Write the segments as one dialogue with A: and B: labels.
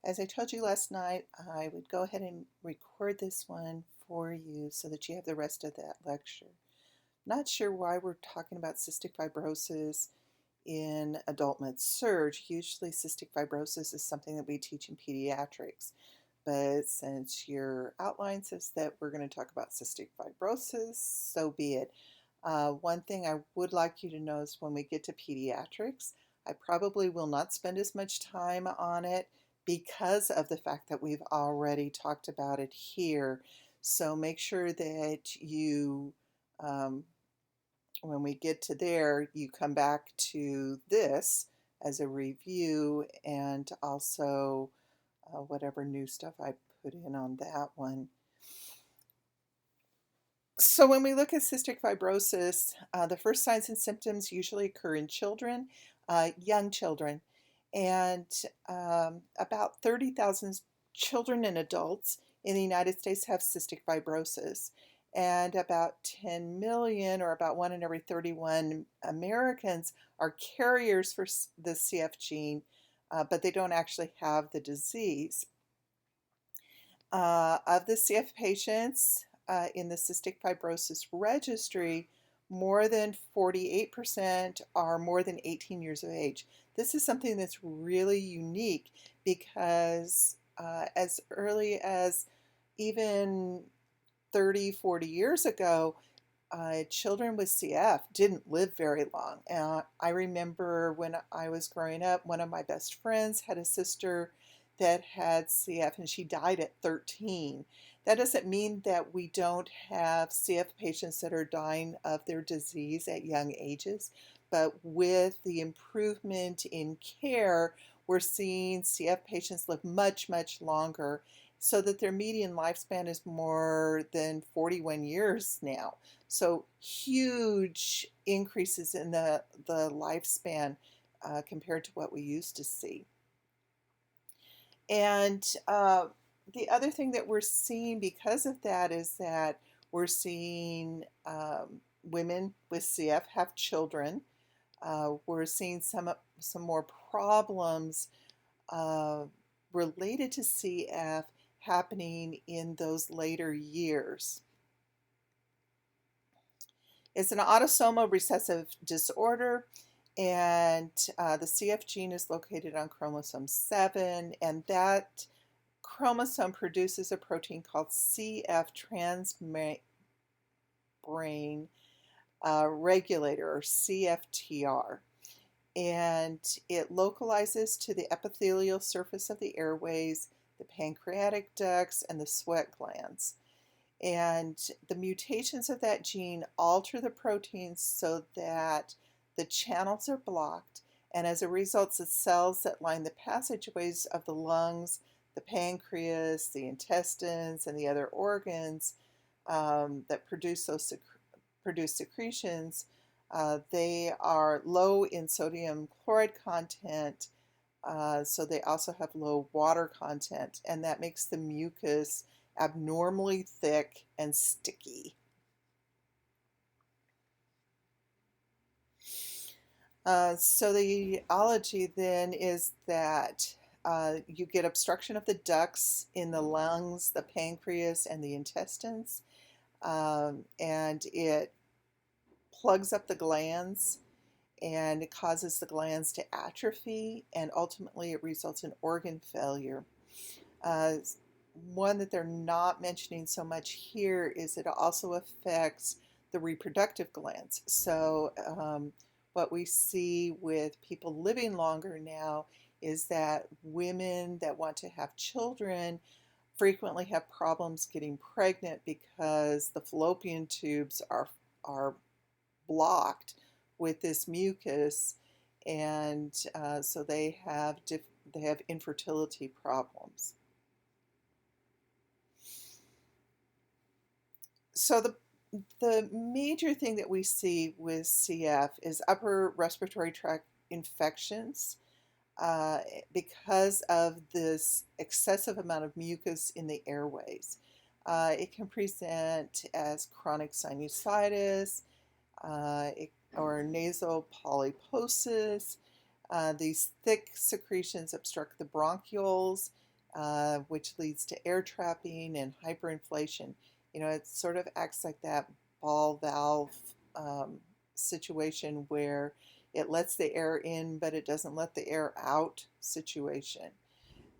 A: As I told you last night, I would go ahead and record this one for you so that you have the rest of that lecture. Not sure why we're talking about cystic fibrosis in adult med-surg. Usually cystic fibrosis is something that we teach in pediatrics. But since your outline says that we're going to talk about cystic fibrosis, so be it. One thing I would like you to know is when we get to pediatrics, I probably will not spend as much time on it because of the fact that we've already talked about it here. So make sure that you, when we get to there, you come back to this as a review and also whatever new stuff I put in on that one. So when we look at cystic fibrosis, the first signs and symptoms usually occur in children, young children, and about 30,000 children and adults in the United States have cystic fibrosis, and about 10 million, or about 1 in every 31 Americans, are carriers for the CF gene, but they don't actually have the disease. Of the CF patients in the cystic fibrosis registry, more than 48% are more than 18 years of age. This is something that's really unique because as early as even 30, 40 years ago, children with CF didn't live very long. I remember when I was growing up, one of my best friends had a sister that had CF and she died at 13. That doesn't mean that we don't have CF patients that are dying of their disease at young ages, but with the improvement in care, we're seeing CF patients live much, much longer, so that their median lifespan is more than 41 years now. So huge increases in the lifespan compared to what we used to see. And the other thing that we're seeing because of that is that we're seeing women with CF have children. We're seeing some more problems related to CF happening in those later years. It's an autosomal recessive disorder, and the CF gene is located on chromosome 7, and that chromosome produces a protein called CF transmembrane regulator, or CFTR, and it localizes to the epithelial surface of the airways, the pancreatic ducts, and the sweat glands. And the mutations of that gene alter the proteins so that the channels are blocked, and as a result, the cells that line the passageways of the lungs, the pancreas, the intestines, and the other organs that produce secretions, they are low in sodium chloride content, so they also have low water content, and that makes the mucus abnormally thick and sticky. So the etiology then is that you get obstruction of the ducts in the lungs, the pancreas, and the intestines, and it plugs up the glands, and it causes the glands to atrophy, and ultimately it results in organ failure. One that they're not mentioning so much here is it also affects the reproductive glands. So what we see with people living longer now is that women that want to have children frequently have problems getting pregnant because the fallopian tubes are blocked with this mucus, and so they have infertility problems. So the major thing that we see with CF is upper respiratory tract infections because of this excessive amount of mucus in the airways. It can present as chronic sinusitis or nasal polyposis. These thick secretions obstruct the bronchioles, which leads to air trapping and hyperinflation. It sort of acts like that ball valve um, situation where it lets the air in, but it doesn't let the air out situation.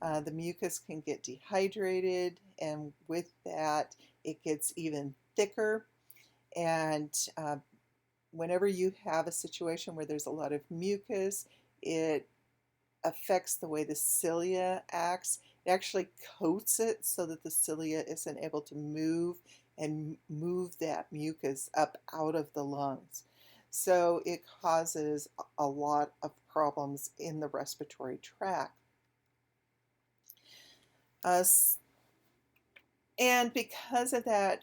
A: The mucus can get dehydrated, and with that, it gets even thicker. And whenever you have a situation where there's a lot of mucus, it affects the way the cilia acts. It actually coats it so that the cilia isn't able to move and move that mucus up out of the lungs. So it causes a lot of problems in the respiratory tract. And because of that,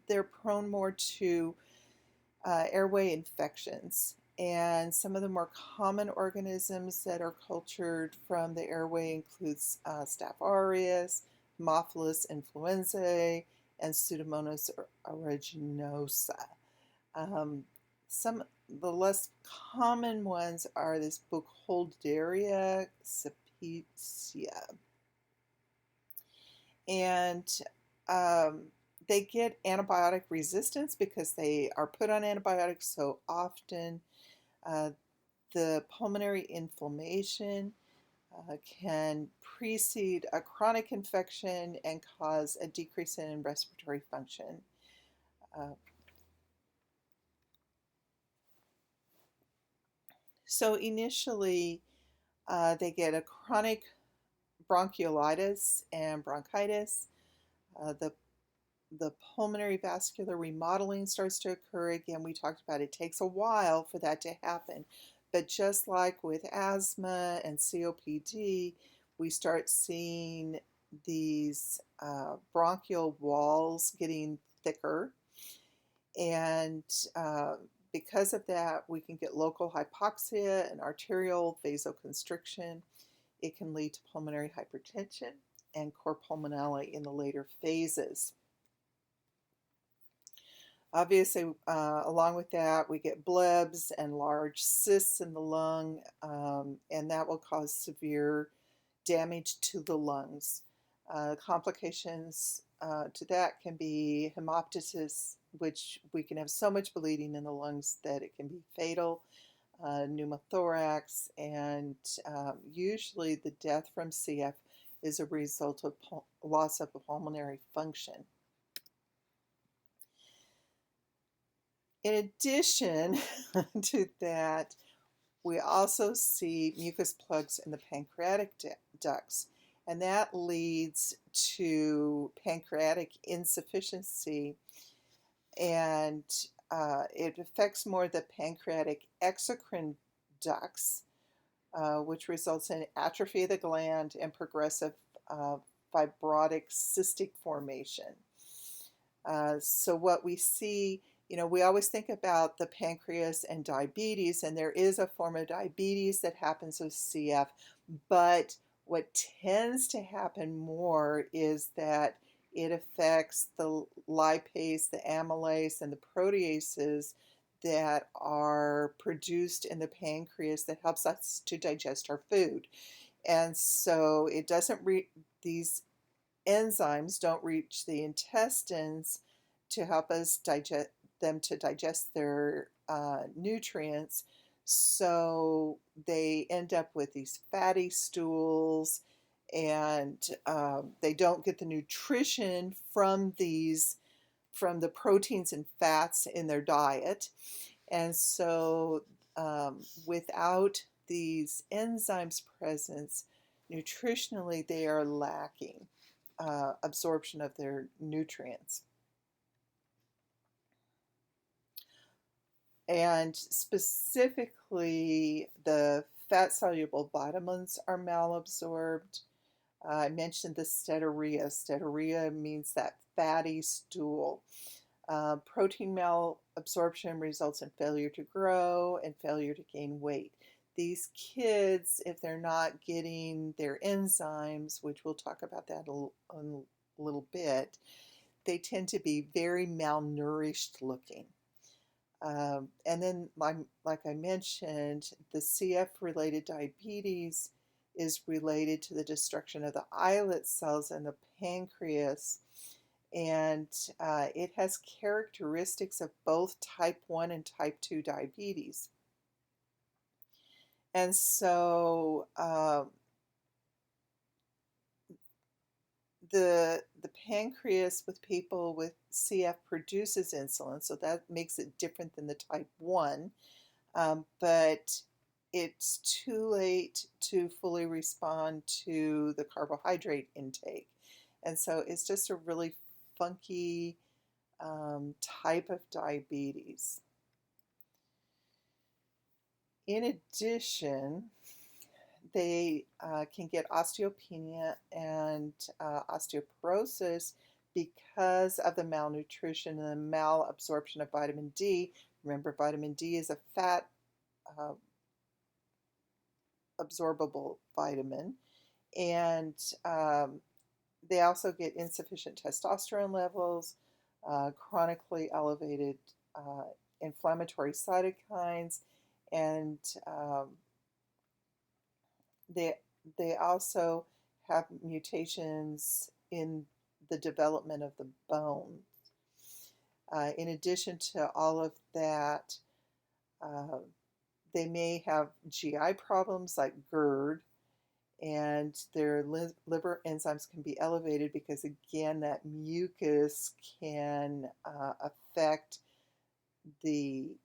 A: they're prone more to airway infections. And some of the more common organisms that are cultured from the airway includes Staph aureus, Haemophilus influenzae, and Pseudomonas aeruginosa. The less common ones are this Burkholderia cepacia. And they get antibiotic resistance because they are put on antibiotics so often. The pulmonary inflammation can precede a chronic infection and cause a decrease in respiratory function. So initially, they get a chronic bronchiolitis and bronchitis. The pulmonary vascular remodeling starts to occur. Again, we talked about it takes a while for that to happen. But just like with asthma and COPD, we start seeing these bronchial walls getting thicker. And because of that, we can get local hypoxia and arterial vasoconstriction. It can lead to pulmonary hypertension and cor pulmonale in the later phases. Obviously, along with that, we get blebs and large cysts in the lung, and that will cause severe damage to the lungs. Complications to that can be hemoptysis, which we can have so much bleeding in the lungs that it can be fatal, pneumothorax, and usually the death from CF is a result of loss of pulmonary function. In addition to that, we also see mucus plugs in the pancreatic ducts, and that leads to pancreatic insufficiency, and it affects more the pancreatic exocrine ducts, which results in atrophy of the gland and progressive fibrotic cystic formation. So what we see, we always think about the pancreas and diabetes, and there is a form of diabetes that happens with CF, but what tends to happen more is that it affects the lipase, the amylase, and the proteases that are produced in the pancreas that helps us to digest our food. And so it doesn't these enzymes don't reach the intestines to help us digest their nutrients, so they end up with these fatty stools, and they don't get the nutrition from the proteins and fats in their diet, and so without these enzymes presence, nutritionally they are lacking absorption of their nutrients. And specifically, the fat-soluble vitamins are malabsorbed. I mentioned the steatorrhea. Steatorrhea means that fatty stool. Protein malabsorption results in failure to grow and failure to gain weight. These kids, if they're not getting their enzymes, which we'll talk about that in a little bit, they tend to be very malnourished looking. And then, like I mentioned, the CF-related diabetes is related to the destruction of the islet cells in the pancreas, and it has characteristics of both type 1 and type 2 diabetes. And so the pancreas with people with CF produces insulin, so that makes it different than the type 1, but it's too late to fully respond to the carbohydrate intake. And so it's just a really funky type of diabetes. In addition, they can get osteopenia and osteoporosis because of the malnutrition and the malabsorption of vitamin D. Remember, vitamin D is a fat absorbable vitamin, and they also get insufficient testosterone levels, chronically elevated inflammatory cytokines, and they also have mutations in the development of the bone. In addition to all of that, they may have GI problems like GERD, and their liver enzymes can be elevated because, again, that mucus can affect the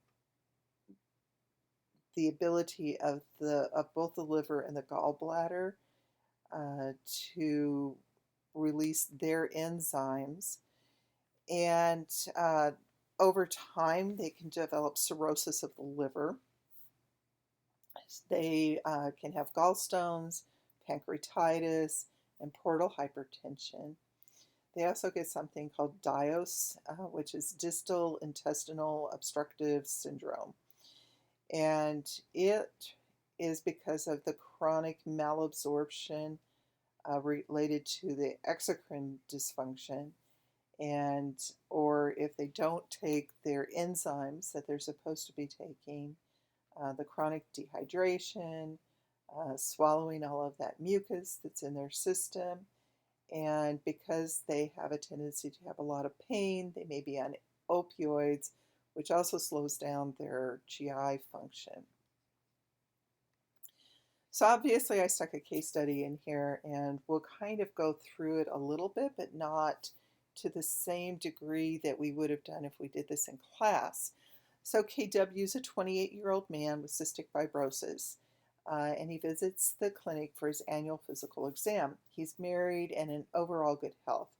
A: ability of both the liver and the gallbladder to release their enzymes. And over time, they can develop cirrhosis of the liver. They can have gallstones, pancreatitis, and portal hypertension. They also get something called DIOS, which is distal intestinal obstructive syndrome. And it is because of the chronic malabsorption related to the exocrine dysfunction, and or if they don't take their enzymes that they're supposed to be taking, the chronic dehydration, swallowing all of that mucus that's in their system, and because they have a tendency to have a lot of pain, they may be on opioids, which also slows down their GI function. So obviously I stuck a case study in here, and we'll kind of go through it a little bit, but not to the same degree that we would have done if we did this in class. So KW is a 28-year-old man with cystic fibrosis, and he visits the clinic for his annual physical exam. He's married and in overall good health.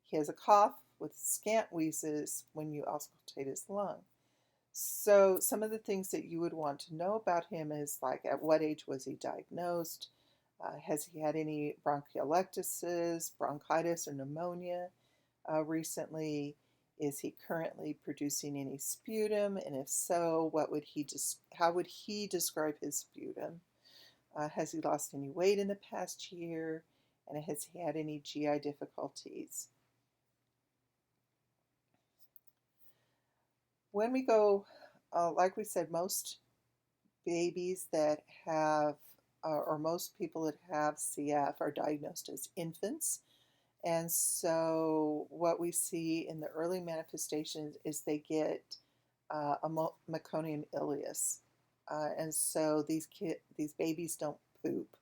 A: He has a cough with scant wheezes when you auscultate his lung. So some of the things that you would want to know about him is, like, at what age was he diagnosed? Has he had any bronchiectasis, bronchitis, or pneumonia recently? Is he currently producing any sputum? And if so, how would he describe his sputum? Has he lost any weight in the past year? And has he had any GI difficulties? When we go, like we said, most babies that have, or most people that have CF are diagnosed as infants. And so what we see in the early manifestations is they get a meconium ileus. And so these babies don't poop.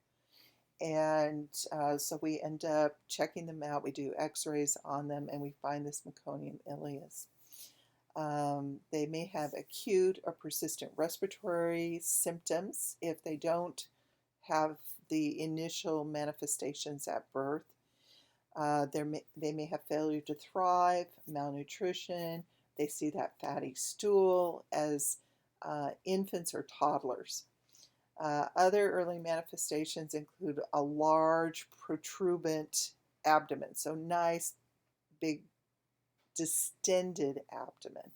A: And so we end up checking them out. We do x-rays on them, and we find this meconium ileus. They may have acute or persistent respiratory symptoms if they don't have the initial manifestations at birth. They may have failure to thrive, malnutrition. They see that fatty stool as infants or toddlers. Other early manifestations include a large protuberant abdomen, so nice, big, distended abdomen.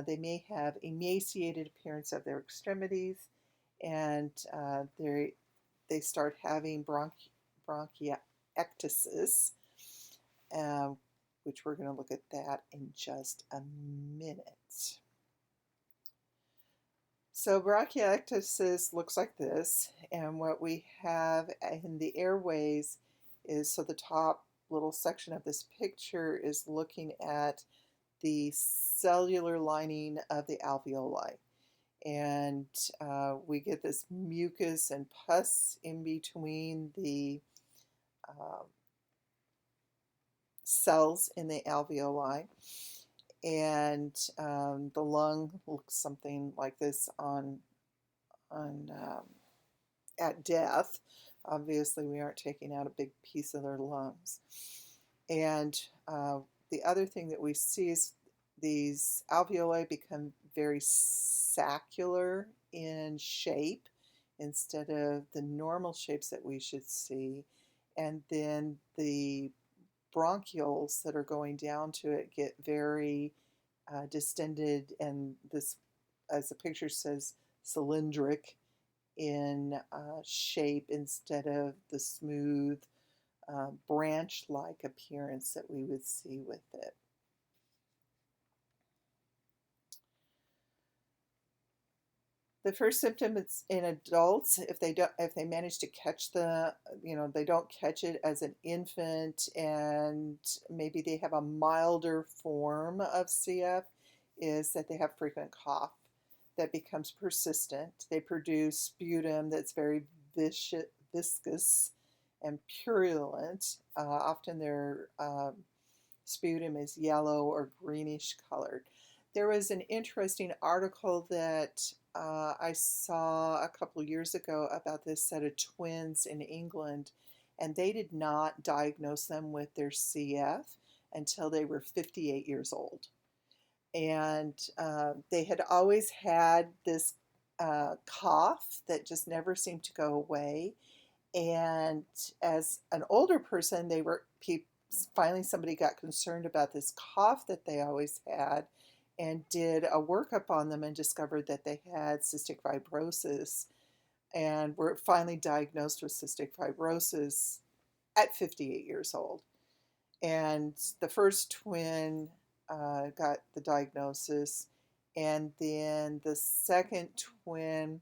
A: They may have emaciated appearance of their extremities, and they start having bronchiectasis, which we're going to look at that in just a minute. So bronchiectasis looks like this, and what we have in the airways is, so the top little section of this picture is looking at the cellular lining of the alveoli. And we get this mucus and pus in between the uh, cells in the alveoli. And the lung looks something like this on at death. Obviously, we aren't taking out a big piece of their lungs. And the other thing that we see is these alveoli become very saccular in shape instead of the normal shapes that we should see. And then the bronchioles that are going down to it get very distended, and this, as the picture says, cylindric in shape instead of the smooth branch-like appearance that we would see with it. The first symptom is in adults, if they manage to catch they don't catch it as an infant, and maybe they have a milder form of CF, is that they have frequent cough that becomes persistent. They produce sputum that's very viscous and purulent. Often their sputum is yellow or greenish colored. There was an interesting article that I saw a couple years ago about this set of twins in England, and they did not diagnose them with their CF until they were 58 years old. And they had always had this cough that just never seemed to go away. And as an older person, finally somebody got concerned about this cough that they always had and did a workup on them and discovered that they had cystic fibrosis, and were finally diagnosed with cystic fibrosis at 58 years old. And the first twin got the diagnosis, and then the second twin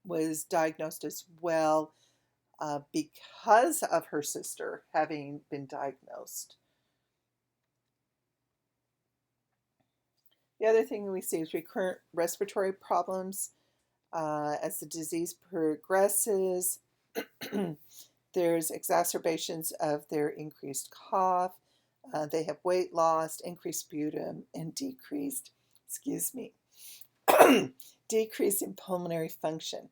A: was diagnosed as well because of her sister having been diagnosed. The other thing we see is recurrent respiratory problems. As the disease progresses, there's exacerbations of their increased cough. They have weight loss, increased sputum, and decrease in pulmonary function.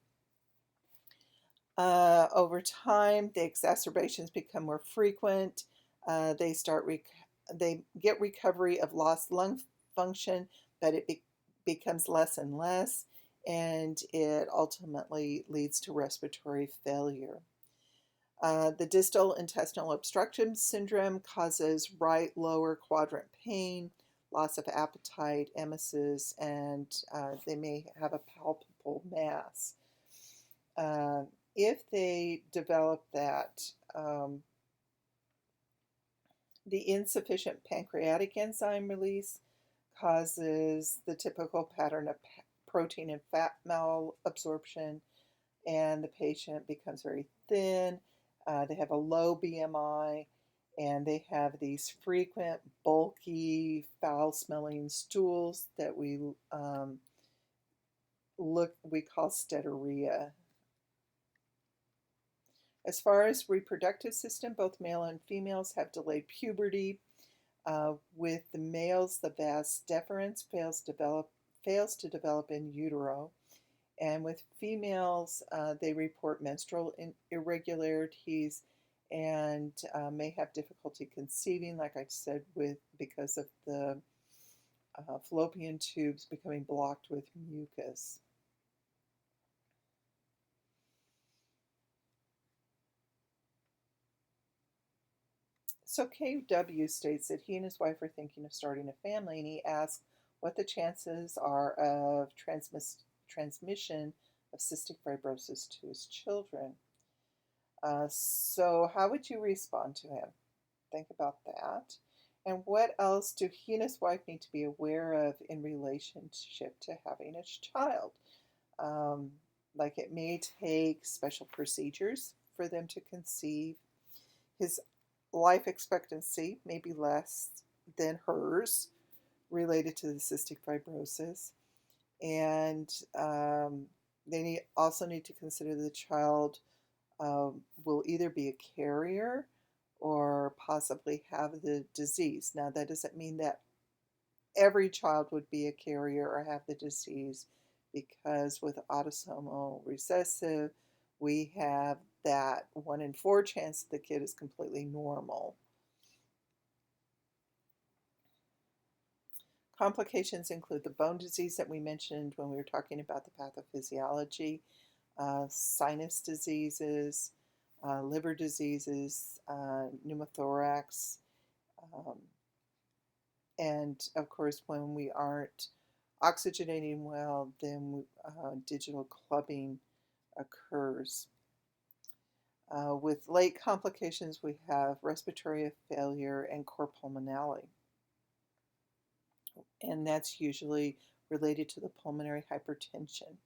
A: Over time, the exacerbations become more frequent. They get recovery of lost lung function, but it becomes less and less, and it ultimately leads to respiratory failure. The distal intestinal obstruction syndrome causes right lower quadrant pain, loss of appetite, emesis, and they may have a palpable mass. If they develop that, the insufficient pancreatic enzyme release causes the typical pattern of protein and fat malabsorption, and the patient becomes very thin. They have a low BMI, and they have these frequent, bulky, foul-smelling stools that we call steatorrhea. As far as reproductive system, both male and females have delayed puberty. With the males, the vas deferens fails to develop in utero. And with females, they report menstrual irregularities and may have difficulty conceiving, like I said, because of the fallopian tubes becoming blocked with mucus. So KW states that he and his wife are thinking of starting a family, and he asks what the chances are of transmission of cystic fibrosis to his children. So how would you respond to him? Think about that. And what else do he and his wife need to be aware of in relationship to having a child? Um, like it may take special procedures for them to conceive. His life expectancy may be less than hers related to the cystic fibrosis. And they also need to consider the child will either be a carrier or possibly have the disease. Now, that doesn't mean that every child would be a carrier or have the disease, because with autosomal recessive, we have that 1 in 4 chance that the kid is completely normal. Complications include the bone disease that we mentioned when we were talking about the pathophysiology, sinus diseases, liver diseases, pneumothorax, um, and of course, when we aren't oxygenating well, then digital clubbing occurs. With late complications, we have respiratory failure and cor pulmonale, and that's usually related to the pulmonary hypertension.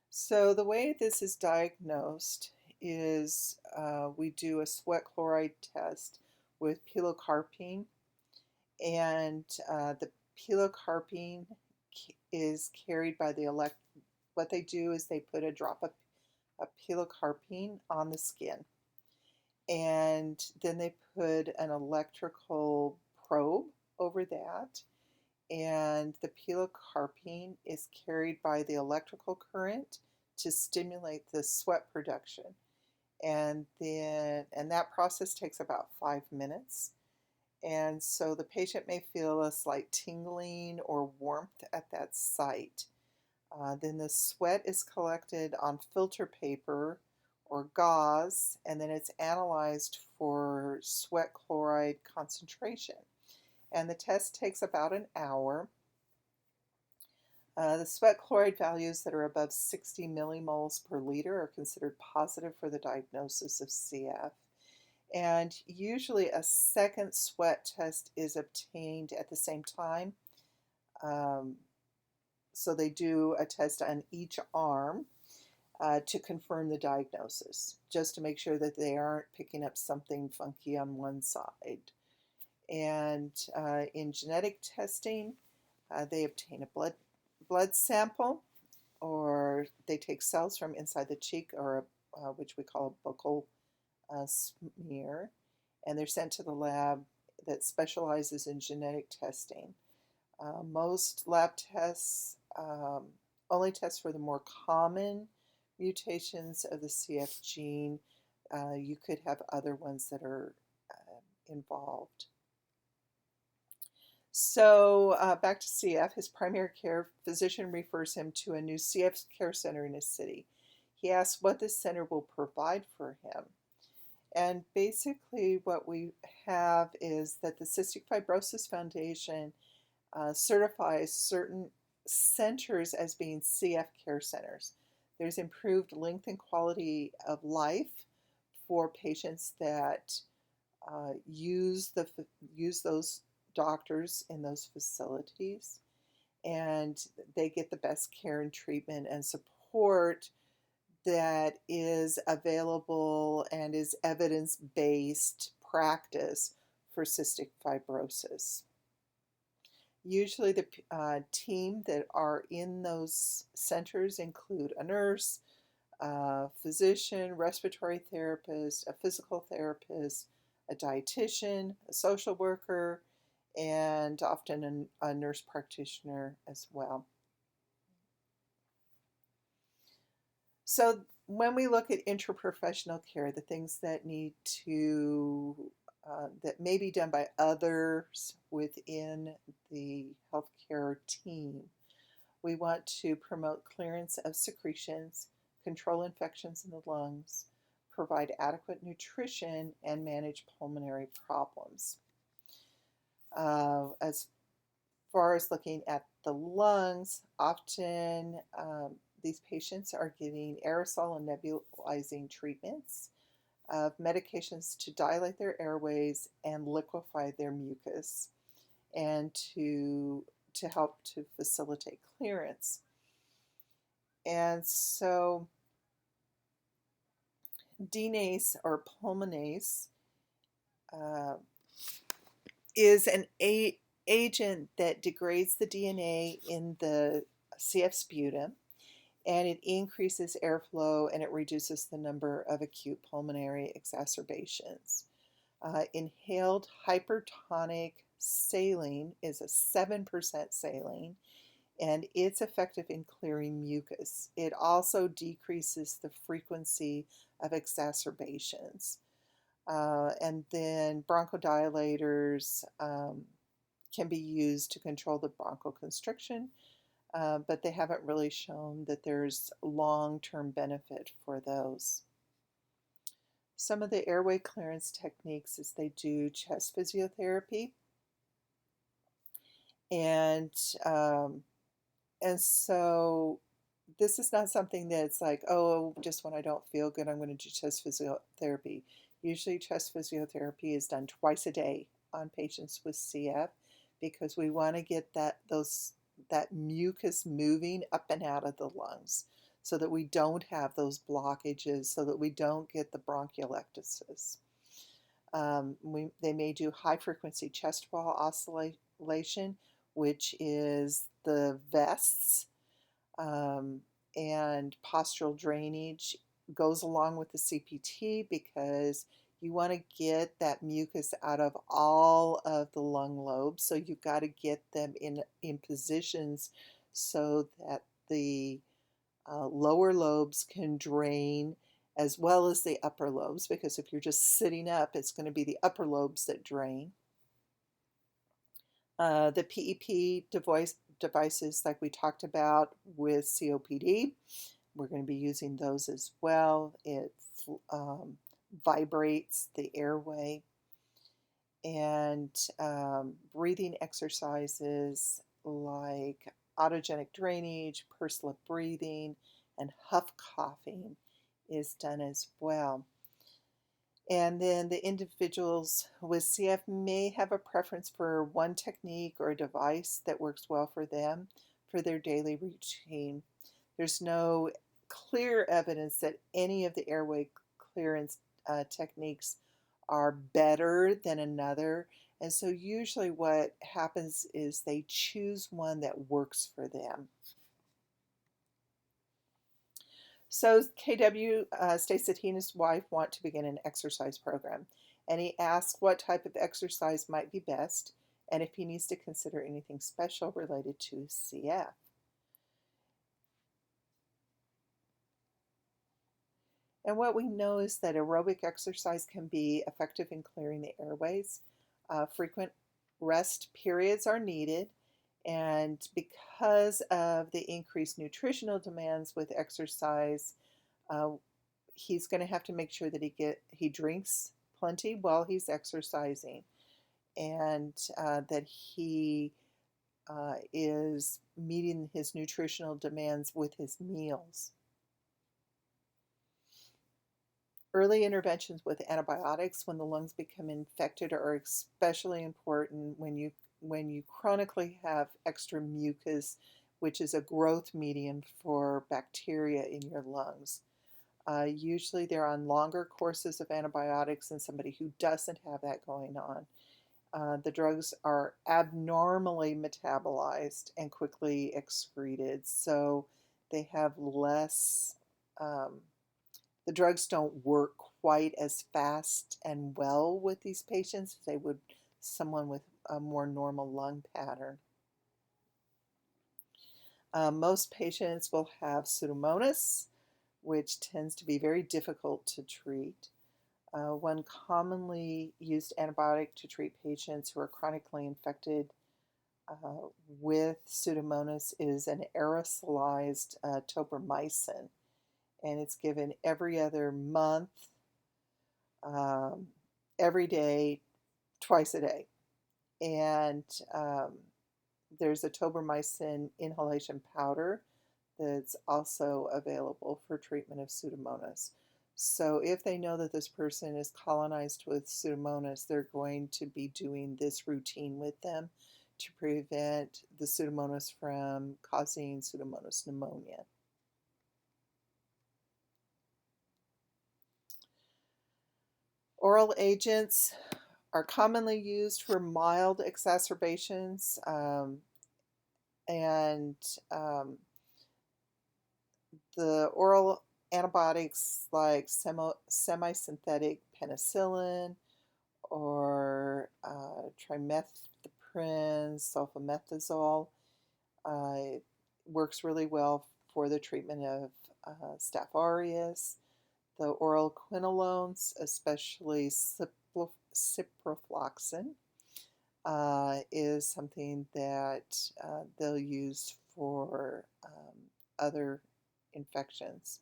A: So the way this is diagnosed is we do a sweat chloride test with pilocarpine, and the pilocarpine is carried by the what they do is they put a drop of pilocarpine on the skin, and then they put an electrical probe over that, and the pilocarpine is carried by the electrical current to stimulate the sweat production. And that process takes about 5 minutes. And so the patient may feel a slight tingling or warmth at that site. Then the sweat is collected on filter paper or gauze, and then it's analyzed for sweat chloride concentration. And the test takes about an hour. The sweat chloride values that are above 60 millimoles per liter are considered positive for the diagnosis of CF. And usually a second sweat test is obtained at the same time. So they do a test on each arm to confirm the diagnosis, just to make sure that they aren't picking up something funky on one side. And in genetic testing, they obtain a blood sample, or they take cells from inside the cheek, or which we call a buccal smear, and they're sent to the lab that specializes in genetic testing. Most lab tests only test for the more common mutations of the CF gene. You could have other ones that are involved. So back to CF, his primary care physician refers him to a new CF care center in his city. He asks what this center will provide for him. And basically what we have is that the Cystic Fibrosis Foundation certifies certain centers as being CF care centers. There's improved length and quality of life for patients that use those doctors in those facilities, and they get the best care and treatment and support that is available and is evidence-based practice for cystic fibrosis. Usually the team that are in those centers include a nurse, a physician, respiratory therapist, a physical therapist, a dietitian, a social worker, and often a nurse practitioner as well. So when we look at interprofessional care, the things that need to that may be done by others within the healthcare team, we want to promote clearance of secretions, control infections in the lungs, provide adequate nutrition, and manage pulmonary problems. As far as looking at the lungs, often these patients are getting aerosol and nebulizing treatments of medications to dilate their airways and liquefy their mucus, and to help to facilitate clearance. And so DNase or pulmonase is an agent that degrades the DNA in the CF sputum, and it increases airflow and it reduces the number of acute pulmonary exacerbations. Inhaled hypertonic saline is a 7% saline, and it's effective in clearing mucus. It also decreases the frequency of exacerbations. And then bronchodilators can be used to control the bronchoconstriction, but they haven't really shown that there's long-term benefit for those. Some of the airway clearance techniques is they do chest physiotherapy, and so this is not something that's like, oh, just when I don't feel good, I'm going to do chest physiotherapy. Usually chest physiotherapy is done twice a day on patients with CF because we want to get that mucus moving up and out of the lungs so that we don't have those blockages, so that we don't get the bronchiectasis. They may do high-frequency chest wall oscillation, which is the vests, and postural drainage goes along with the CPT because you want to get that mucus out of all of the lung lobes. So you've got to get them in positions so that the lower lobes can drain as well as the upper lobes, because if you're just sitting up, it's going to be the upper lobes that drain. The PEP devices like we talked about with COPD, we're going to be using those as well. It vibrates the airway. And breathing exercises like autogenic drainage, pursed lip breathing, and huff coughing is done as well. And then the individuals with CF may have a preference for one technique or a device that works well for them for their daily routine. There's no clear evidence that any of the airway clearance techniques are better than another. And so usually what happens is they choose one that works for them. So KW states that he and his wife want to begin an exercise program, and he asks what type of exercise might be best and if he needs to consider anything special related to CF. And what we know is that aerobic exercise can be effective in clearing the airways. Frequent rest periods are needed, and because of the increased nutritional demands with exercise, he's going to have to make sure that he drinks plenty while he's exercising, and that he is meeting his nutritional demands with his meals. Early interventions with antibiotics when the lungs become infected are especially important when you chronically have extra mucus, which is a growth medium for bacteria in your lungs. Usually they're on longer courses of antibiotics than somebody who doesn't have that going on. The drugs are abnormally metabolized and quickly excreted, so they have less, the drugs don't work quite as fast and well with these patients as they would someone with a more normal lung pattern. Most patients will have Pseudomonas, which tends to be very difficult to treat. One commonly used antibiotic to treat patients who are chronically infected with Pseudomonas is an aerosolized tobramycin, and it's given every other month, every day, twice a day. And there's a tobramycin inhalation powder that's also available for treatment of Pseudomonas. So if they know that this person is colonized with Pseudomonas, they're going to be doing this routine with them to prevent the Pseudomonas from causing Pseudomonas pneumonia. Oral agents are commonly used for mild exacerbations, and the oral antibiotics like semi-synthetic penicillin or trimethoprim, sulfamethoxazole works really well for the treatment of Staph aureus. The oral quinolones, especially ciprofloxacin, is something that they'll use for other infections.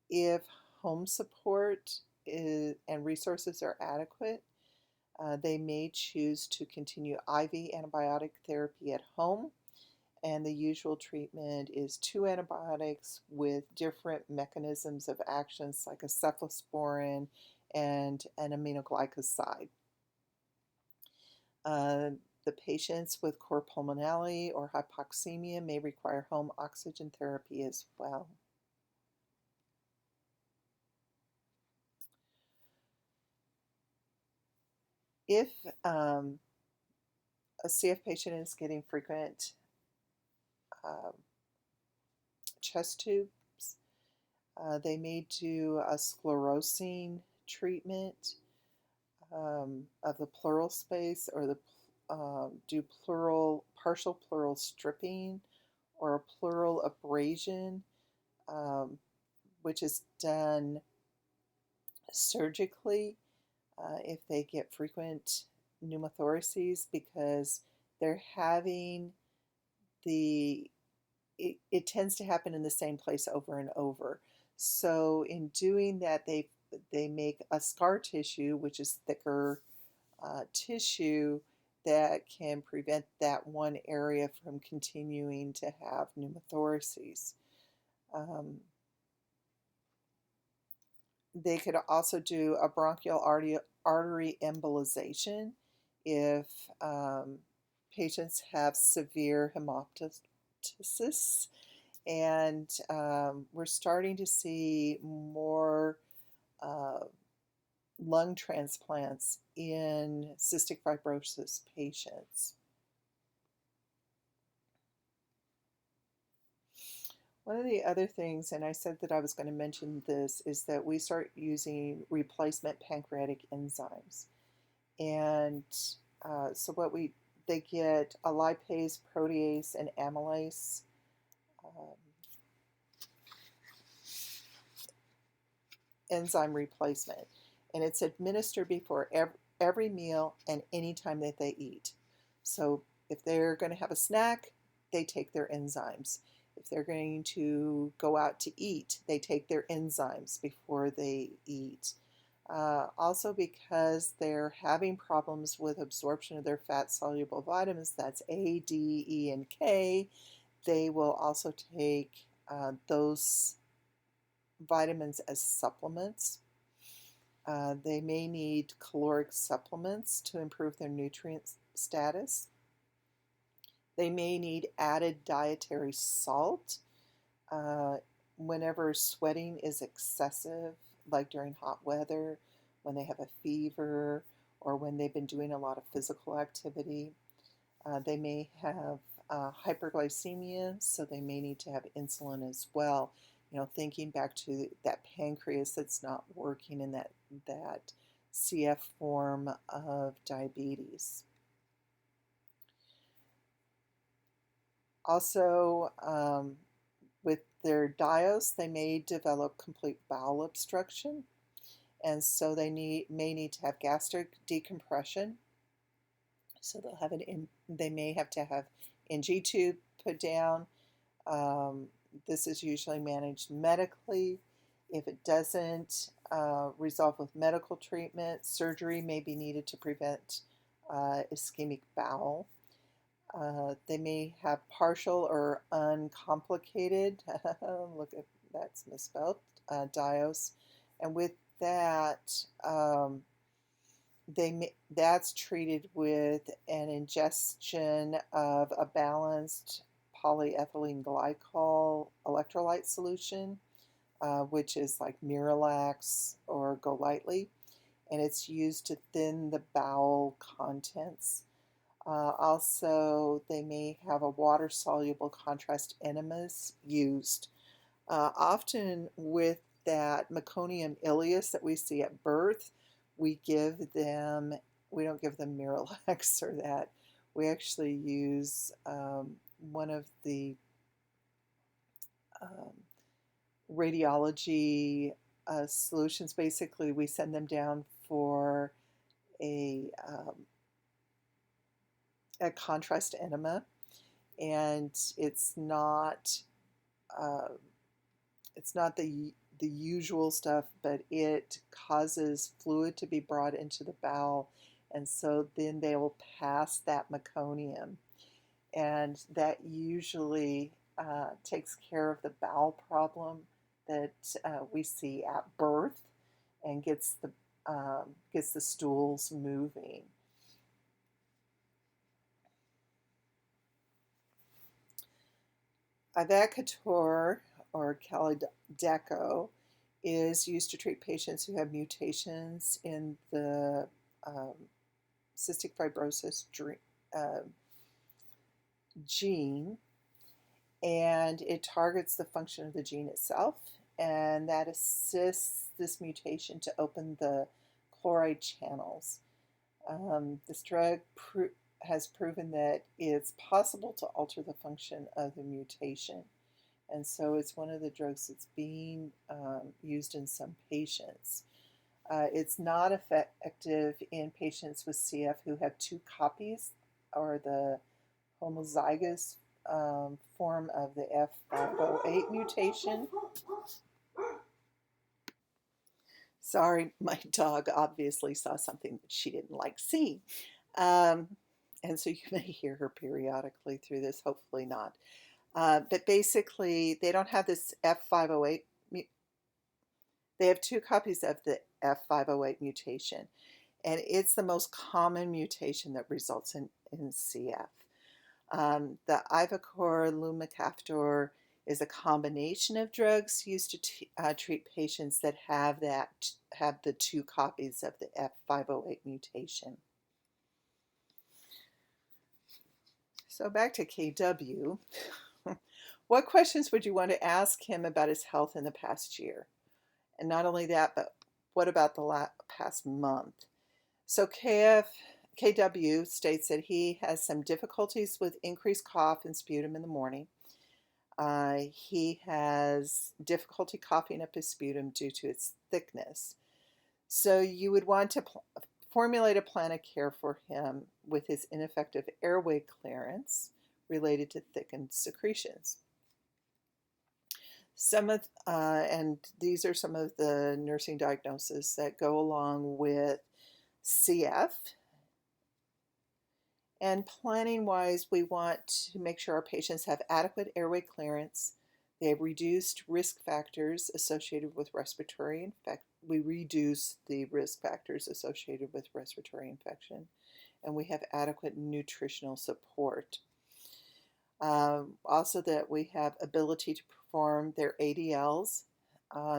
A: If home support and resources are adequate, they may choose to continue IV antibiotic therapy at home, and the usual treatment is 2 antibiotics with different mechanisms of actions like a cephalosporin and an aminoglycoside. The patients with cor pulmonale or hypoxemia may require home oxygen therapy as well. If a CF patient is getting frequent chest tubes, they may do a sclerosing treatment of the pleural space, or do partial pleural stripping or a pleural abrasion, which is done surgically if they get frequent pneumothoraces, because they're having it tends to happen in the same place over and over. So in doing that, they make a scar tissue, which is thicker tissue that can prevent that one area from continuing to have pneumothoraces. They could also do a bronchial artery embolization if patients have severe hemoptysis, and we're starting to see more lung transplants in cystic fibrosis patients. One of the other things, and I said that I was going to mention this, is that we start using replacement pancreatic enzymes. And so they get a lipase, protease, and amylase enzyme replacement. And it's administered before every meal and any time that they eat. So if they're going to have a snack, they take their enzymes. If they're going to go out to eat, they take their enzymes before they eat. Also, because they're having problems with absorption of their fat-soluble vitamins, that's A, D, E, and K, they will also take those vitamins as supplements. They may need caloric supplements to improve their nutrient status. They may need added dietary salt whenever sweating is excessive, like during hot weather, when they have a fever, or when they've been doing a lot of physical activity. They may have hyperglycemia, so they may need to have insulin as well. Thinking back to that pancreas that's not working in that CF form of diabetes. Also, with their dios, they may develop complete bowel obstruction, and so they may need to have gastric decompression. So they may have to have NG tube put down. This is usually managed medically. If it doesn't resolve with medical treatment, surgery may be needed to prevent ischemic bowel. They may have partial or uncomplicated, look at that's misspelled, diose, and with that, that's treated with an ingestion of a balanced polyethylene glycol electrolyte solution, which is like Miralax or Golightly, and it's used to thin the bowel contents. Also, they may have a water-soluble contrast enemas used. Often with that meconium ileus that we see at birth, we don't give them Miralax or that. We actually use one of the radiology solutions. Basically, we send them down for a contrast enema, and it's not the usual stuff, but it causes fluid to be brought into the bowel, and so then they will pass that meconium, and that usually takes care of the bowel problem that we see at birth and gets the stools moving. Ivaccator, or Calideco, is used to treat patients who have mutations in the cystic fibrosis gene, and it targets the function of the gene itself, and that assists this mutation to open the chloride channels. This drug has proven that it's possible to alter the function of the mutation, and so it's one of the drugs that's being used in some patients. It's not effective in patients with CF who have 2 copies or the homozygous form of the F508 mutation. Sorry, my dog obviously saw something that she didn't like seeing. And so you may hear her periodically through this, hopefully not. But basically, they don't have this F508. They have 2 copies of the F508 mutation, and it's the most common mutation that results in CF. The Ivacor lumacaftor is a combination of drugs used to treat patients that have the 2 copies of the F508 mutation. So back to KW. What questions would you want to ask him about his health in the past year? And not only that, but what about the past month? So KW states that he has some difficulties with increased cough and sputum in the morning. He has difficulty coughing up his sputum due to its thickness. So you would want to formulate a plan of care for him with his ineffective airway clearance related to thickened secretions. And these are some of the nursing diagnoses that go along with CF. And planning-wise, we want to make sure our patients have adequate airway clearance. They have reduced risk factors associated with respiratory infection. We reduce the risk factors associated with respiratory infection, and we have adequate nutritional support. Also, that we have ability to perform their ADLs.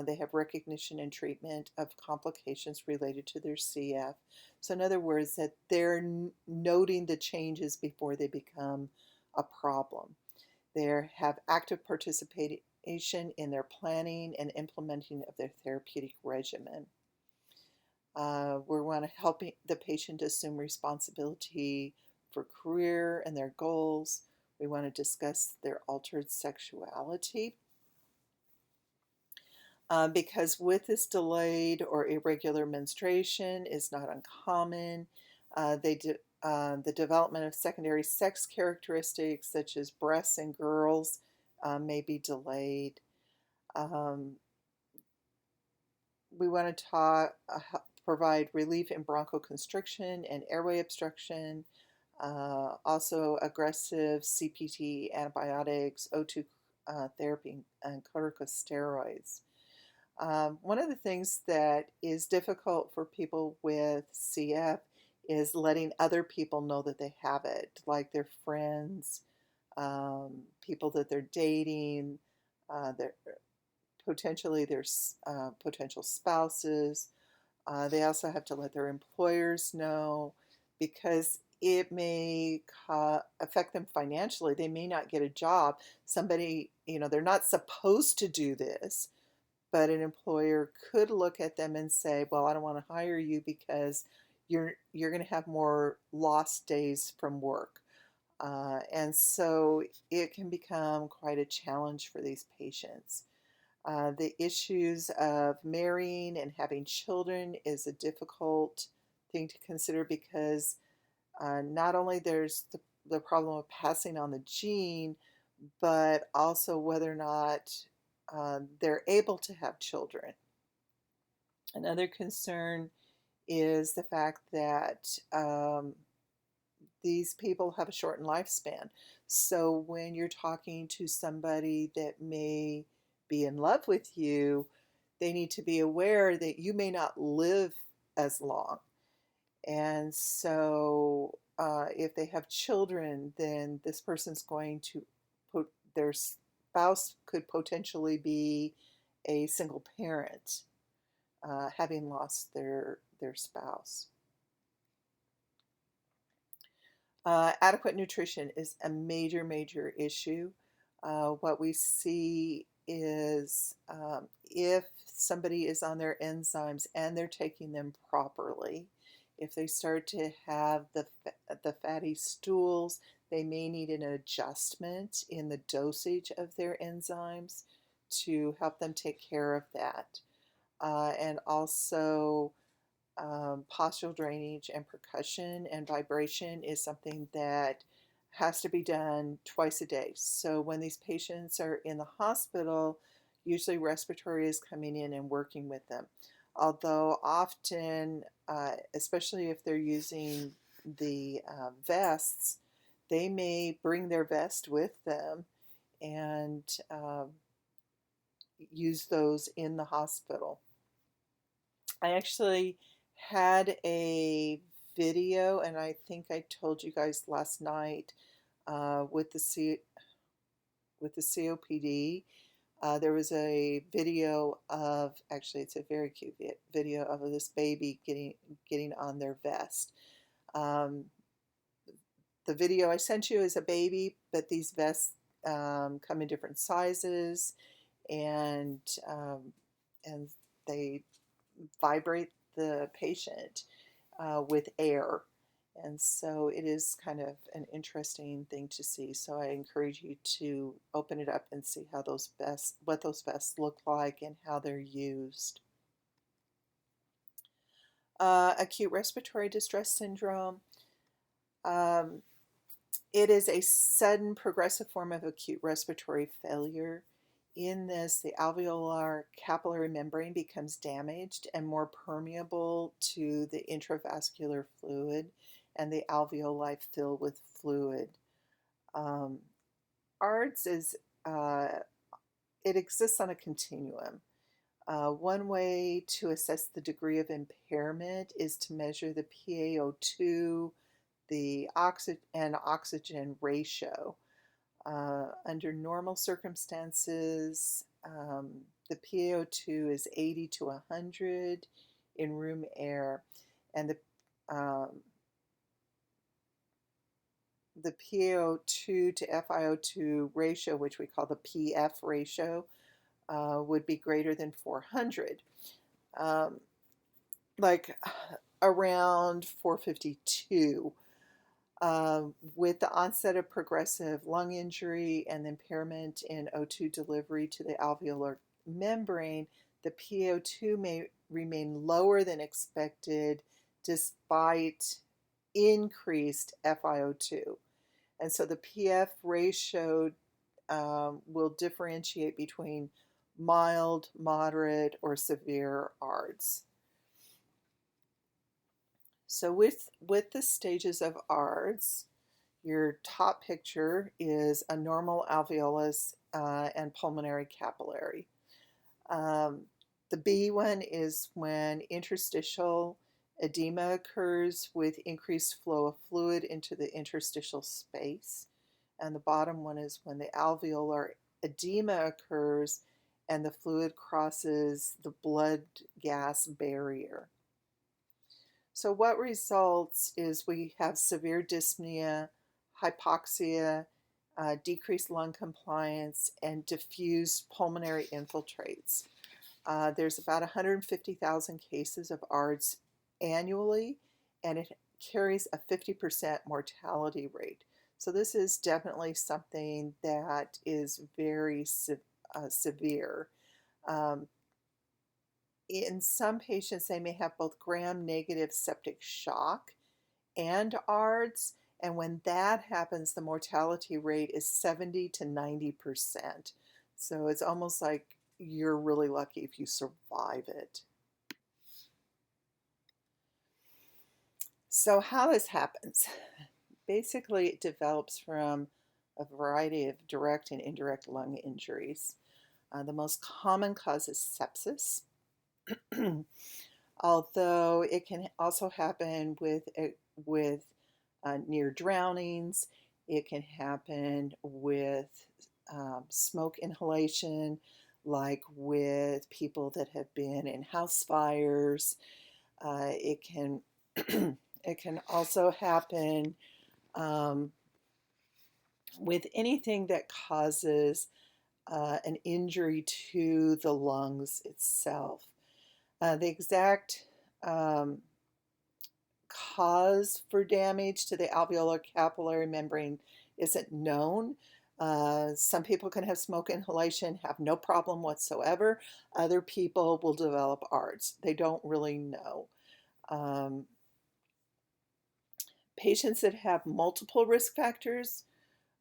A: They have recognition and treatment of complications related to their CF. So in other words, that they're noting the changes before they become a problem. They have active participation in their planning and implementing of their therapeutic regimen. We want to help the patient assume responsibility for career and their goals. We want to discuss their altered sexuality. Because with this delayed or irregular menstruation is not uncommon. The development of secondary sex characteristics such as breasts in girls may be delayed. We want to provide relief in bronchoconstriction and airway obstruction. Also aggressive CPT antibiotics, O2 therapy, and corticosteroids. One of the things that is difficult for people with CF is letting other people know that they have it, like their friends, people that they're dating, their potentially their potential spouses. They also have to let their employers know because it may affect them financially. They may not get a job. Somebody, they're not supposed to do this, but an employer could look at them and say, "Well, I don't want to hire you because you're going to have more lost days from work." And so it can become quite a challenge for these patients. The issues of marrying and having children is a difficult thing to consider because not only there's the problem of passing on the gene, but also whether or not they're able to have children. Another concern is the fact that these people have a shortened lifespan. So when you're talking to somebody that may be in love with you, they need to be aware that you may not live as long. And so if they have children, then this person's going to put their spouse could potentially be a single parent, having lost their spouse. Adequate nutrition is a major, major issue. What we see is if somebody is on their enzymes and they're taking them properly, if they start to have the fatty stools, they may need an adjustment in the dosage of their enzymes to help them take care of that. And also, postural drainage and percussion and vibration is something that has to be done twice a day. So when these patients are in the hospital, usually respiratory is coming in and working with them. Although often, especially if they're using the vests, they may bring their vest with them and use those in the hospital. I actually had a video, and I think I told you guys last night with the COPD. There was a video of, actually, it's a very cute video of this baby getting on their vest. The video I sent you is a baby, but these vests come in different sizes, and and they vibrate the patient with air. And so it is kind of an interesting thing to see. So I encourage you to open it up and see how what those vests look like and how they're used. Acute respiratory distress syndrome. It is a sudden progressive form of acute respiratory failure. In this, the alveolar capillary membrane becomes damaged and more permeable to the intravascular fluid, and the alveoli fill with fluid. ARDS is, it exists on a continuum. One way to assess the degree of impairment is to measure the PaO2, the oxygen ratio. Under normal circumstances, the PaO2 is 80 to 100 in room air, and the PaO2 to FiO2 ratio, which we call the PF ratio, would be greater than 400, like around 452. With the onset of progressive lung injury and impairment in O2 delivery to the alveolar membrane, the PaO2 may remain lower than expected despite increased FiO2. And so the PF ratio will differentiate between mild, moderate, or severe ARDS. So with the stages of ARDS, your top picture is a normal alveolus and pulmonary capillary. The B one is when interstitial edema occurs with increased flow of fluid into the interstitial space. And the bottom one is when the alveolar edema occurs and the fluid crosses the blood gas barrier. So what results is we have severe dyspnea, hypoxia, decreased lung compliance, and diffused pulmonary infiltrates. There's about 150,000 cases of ARDS annually, and it carries a 50% mortality rate. So this is definitely something that is very severe. In some patients, they may have both gram-negative septic shock and ARDS, and when that happens, the mortality rate is 70 to 90%. So it's almost like you're really lucky if you survive it. So how this happens? Basically, it develops from a variety of direct and indirect lung injuries. The most common cause is sepsis, although it can also happen with near drownings. It can happen with smoke inhalation, like with people that have been in house fires. It can it can also happen with anything that causes an injury to the lungs itself. The exact cause for damage to the alveolar capillary membrane isn't known. Some people can have smoke inhalation, have no problem whatsoever. Other people will develop ARDS. They don't really know. Patients that have multiple risk factors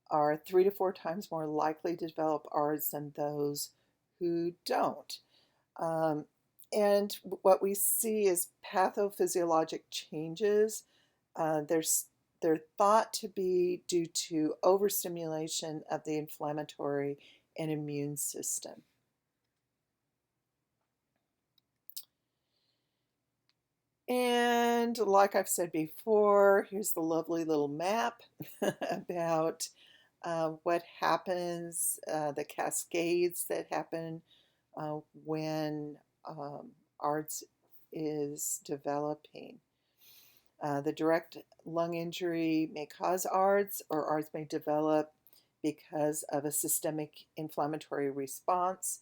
A: are 3 to 4 times more likely to develop ARDS than those who don't. And what we see is pathophysiologic changes. They're thought to be due to overstimulation of the inflammatory and immune system. And like I've said before, here's the lovely little map about what happens, the cascades that happen when ARDS is developing. The direct lung injury may cause ARDS, or ARDS may develop because of a systemic inflammatory response.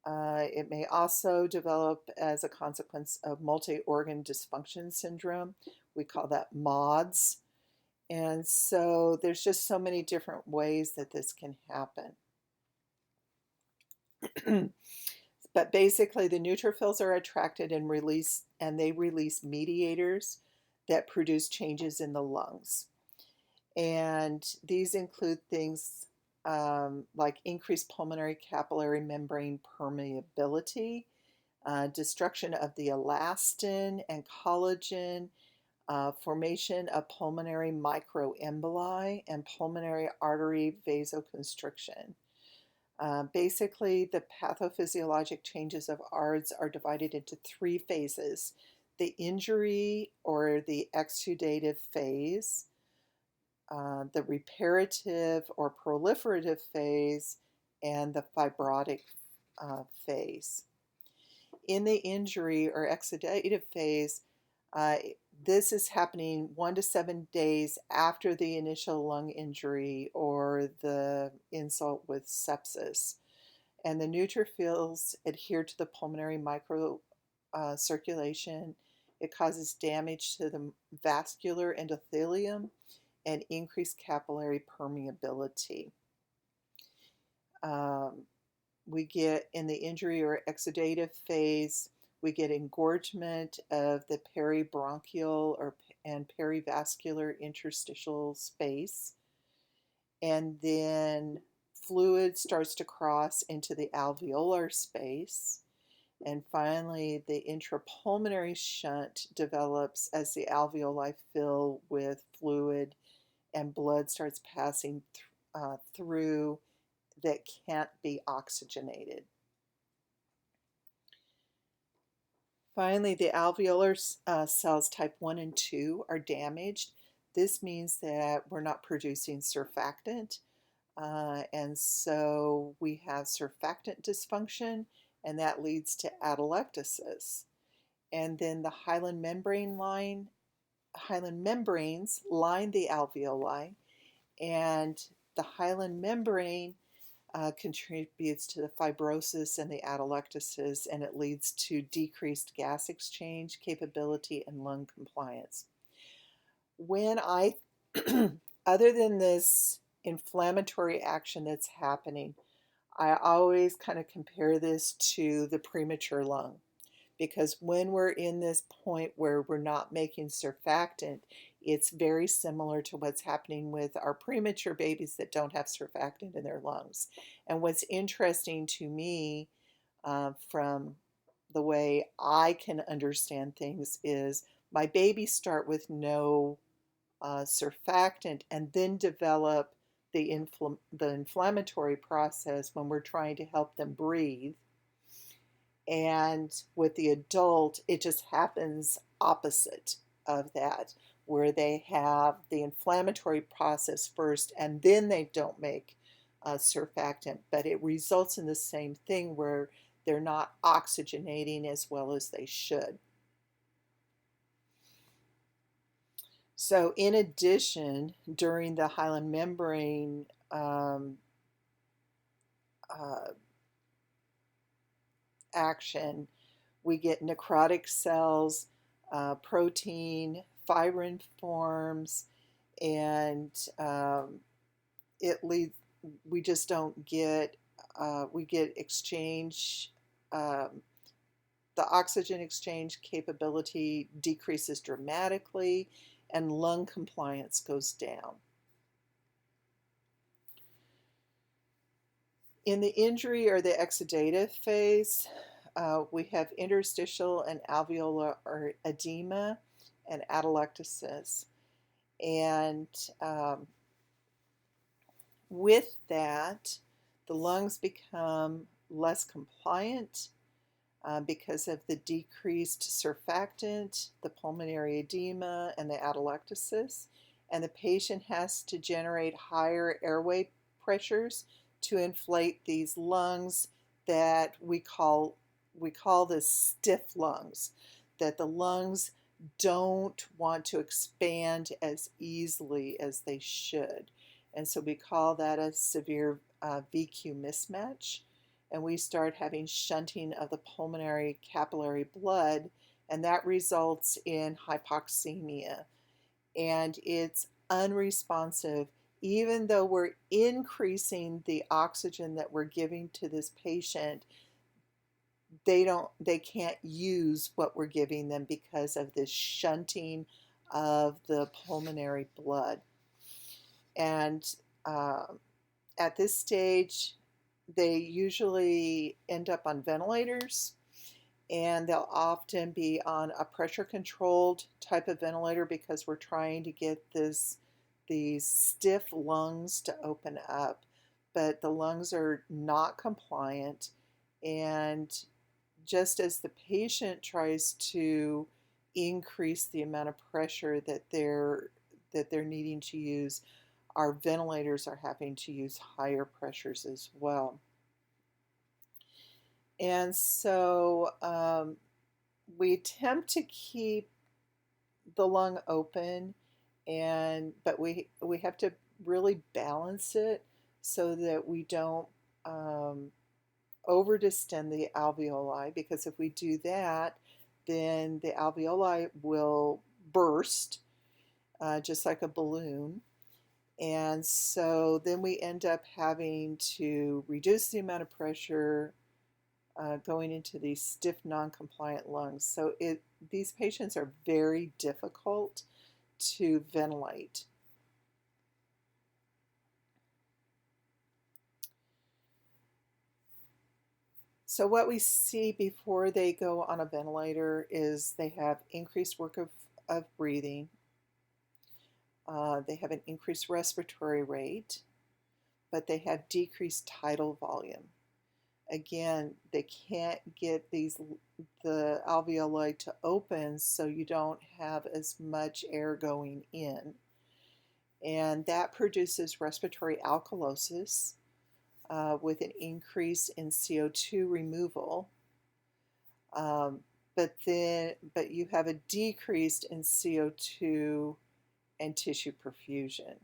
A: It may also develop as a consequence of multi-organ dysfunction syndrome. We call that MODS. And so there's just so many different ways that this can happen. But basically, the neutrophils are attracted and they release mediators that produce changes in the lungs. And these include things like increased pulmonary capillary membrane permeability, destruction of the elastin and collagen, formation of pulmonary microemboli, and pulmonary artery vasoconstriction. Basically, the pathophysiologic changes of ARDS are divided into 3 phases: the injury or the exudative phase, the reparative or proliferative phase, and the fibrotic phase. In the injury or exudative phase, this is happening 1 to 7 days after the initial lung injury or the insult with sepsis. And the neutrophils adhere to the pulmonary microcirculation. It causes damage to the vascular endothelium and increased capillary permeability. We get, in the injury or exudative phase, we get engorgement of the peribronchial and perivascular interstitial space. And then fluid starts to cross into the alveolar space. And finally, the intrapulmonary shunt develops as the alveoli fill with fluid and blood starts passing through that can't be oxygenated. Finally, the alveolar cells type 1 and 2 are damaged. This means that we're not producing surfactant, and so we have surfactant dysfunction, and that leads to atelectasis. And then the hyaline membranes line the alveoli, and the hyaline membrane contributes to the fibrosis and the atelectasis, and it leads to decreased gas exchange capability and lung compliance. When I, other than this inflammatory action that's happening, I always kind of compare this to the premature lung. Because when we're in this point where we're not making surfactant, it's very similar to what's happening with our premature babies that don't have surfactant in their lungs. And what's interesting to me from the way I can understand things is my babies start with no surfactant and then develop the inflammatory process when we're trying to help them breathe. And with the adult, it just happens opposite of that, where they have the inflammatory process first and then they don't make surfactant. But it results in the same thing where they're not oxygenating as well as they should. So in addition, during the hyaline membrane action, we get necrotic cells, protein, fibrin forms, and we just don't get, we get exchange, the oxygen exchange capability decreases dramatically, and lung compliance goes down. In the injury or the exudative phase, we have interstitial and alveolar edema and atelectasis. And with that, the lungs become less compliant because of the decreased surfactant, the pulmonary edema, and the atelectasis. And the patient has to generate higher airway pressures to inflate these lungs that we call this stiff lungs, that the lungs don't want to expand as easily as they should. And so we call that a severe VQ mismatch. And we start having shunting of the pulmonary capillary blood, and that results in hypoxemia. And it's unresponsive. Even though we're increasing the oxygen that we're giving to this patient, they can't use what we're giving them because of this shunting of the pulmonary blood. And at this stage, they usually end up on ventilators, and they'll often be on a pressure controlled type of ventilator because we're trying to get these stiff lungs to open up, but the lungs are not compliant. And just as the patient tries to increase the amount of pressure that they're needing to use, our ventilators are having to use higher pressures as well. And so we attempt to keep the lung open, but we have to really balance it so that we don't over-distend the alveoli, because if we do that, then the alveoli will burst just like a balloon. And so then we end up having to reduce the amount of pressure going into these stiff, non-compliant lungs. So these patients are very difficult to ventilate. So what we see before they go on a ventilator is they have increased work of breathing. They have an increased respiratory rate, but they have decreased tidal volume. Again, they can't get the alveoli to open so you don't have as much air going in. And that produces respiratory alkalosis with an increase in CO2 removal. But you have a decrease in CO2 and tissue perfusion.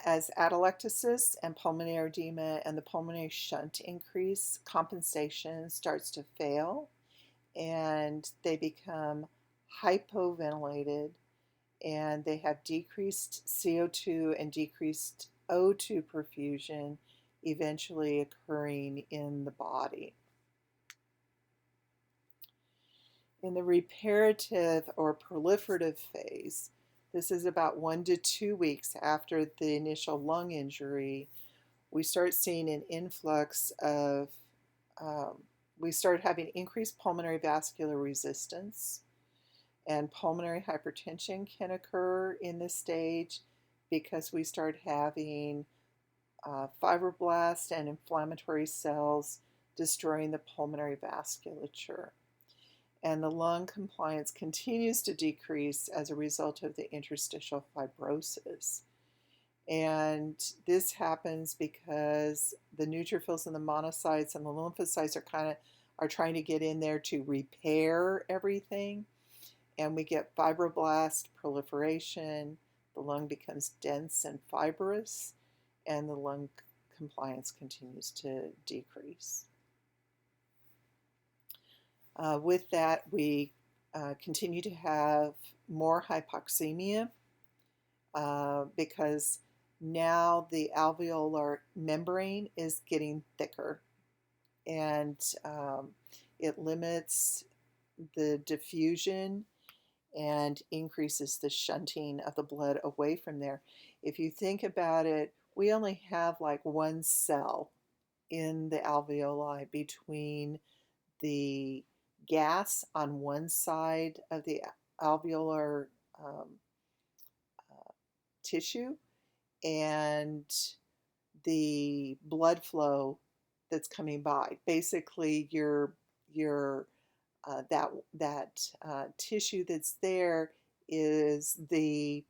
A: As atelectasis and pulmonary edema and the pulmonary shunt increase, compensation starts to fail and they become hypoventilated and they have decreased CO2 and decreased O2 perfusion eventually occurring in the body. In the reparative or proliferative phase, this is about 1 to 2 weeks after the initial lung injury, we start seeing an influx of, we start having increased pulmonary vascular resistance, and pulmonary hypertension can occur in this stage because we start having fibroblasts and inflammatory cells destroying the pulmonary vasculature. And the lung compliance continues to decrease as a result of the interstitial fibrosis. And this happens because the neutrophils and the monocytes and the lymphocytes are trying to get in there to repair everything. And we get fibroblast proliferation, the lung becomes dense and fibrous, and the lung compliance continues to decrease. With that, we continue to have more hypoxemia because now the alveolar membrane is getting thicker, and it limits the diffusion and increases the shunting of the blood away from there. If you think about it, we only have like one cell in the alveoli between the gas on one side of the alveolar tissue and the blood flow that's coming by. Basically, that tissue that's there is the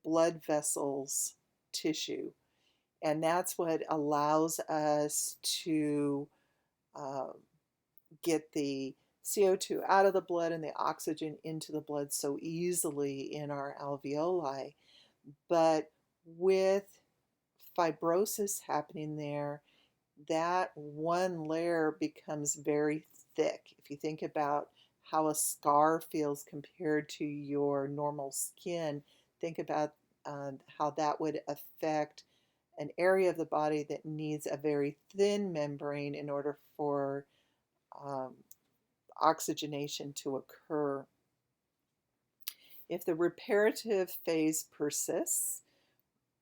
A: blood vessels tissue, and that's what allows us to get the CO2 out of the blood and the oxygen into the blood so easily in our alveoli. But with fibrosis happening there, that one layer becomes very thick. If you think about how a scar feels compared to your normal skin, think about how that would affect an area of the body that needs a very thin membrane in order for oxygenation to occur. If the reparative phase persists,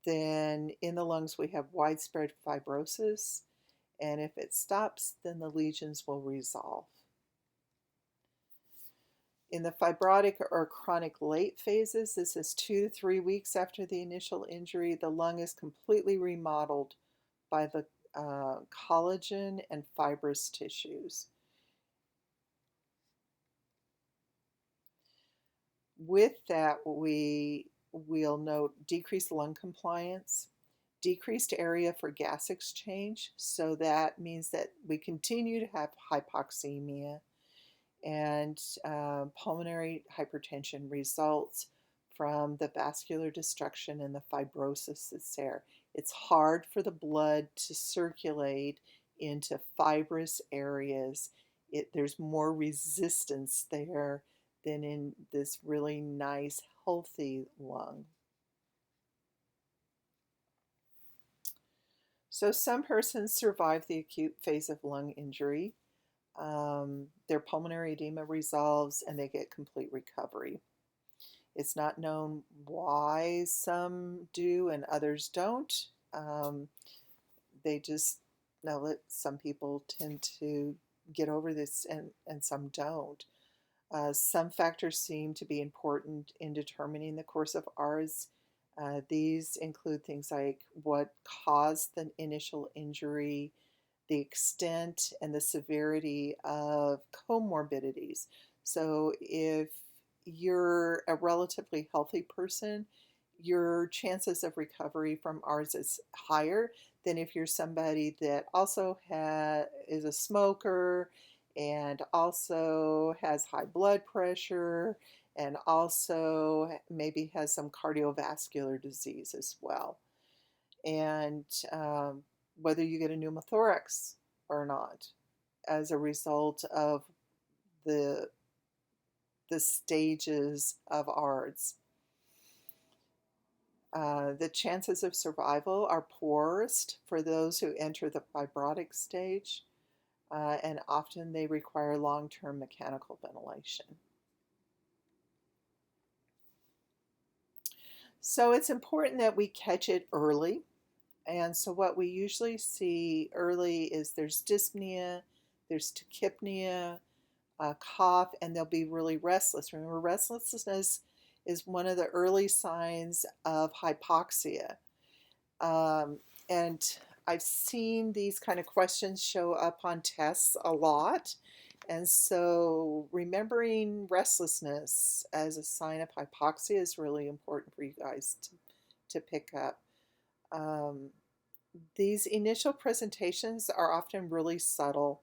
A: then in the lungs we have widespread fibrosis, and if it stops, then the lesions will resolve. In the fibrotic or chronic late phases, this is 2 to 3 weeks after the initial injury, the lung is completely remodeled by the collagen and fibrous tissues. With that, we'll note decreased lung compliance, decreased area for gas exchange, so that means that we continue to have hypoxemia, and pulmonary hypertension results from the vascular destruction and the fibrosis that's there. It's hard for the blood to circulate into fibrous areas. There's more resistance there than in this really nice, healthy lung. So some persons survive the acute phase of lung injury. Their pulmonary edema resolves and they get complete recovery. It's not known why some do and others don't. They just know that some people tend to get over this and some don't. Some factors seem to be important in determining the course of ARDS. These include things like what caused the initial injury, the extent and the severity of comorbidities. So if you're a relatively healthy person, your chances of recovery from ARDS is higher than if you're somebody that also is a smoker and also has high blood pressure and also maybe has some cardiovascular disease as well. And whether you get a pneumothorax or not as a result of the stages of ARDS. The chances of survival are poorest for those who enter the fibrotic stage, and often they require long-term mechanical ventilation. So it's important that we catch it early. And so what we usually see early is there's dyspnea, there's tachypnea, cough, and they'll be really restless. Remember, restlessness is one of the early signs of hypoxia. And I've seen these kind of questions show up on tests a lot. And so remembering restlessness as a sign of hypoxia is really important for you guys to pick up. These initial presentations are often really subtle.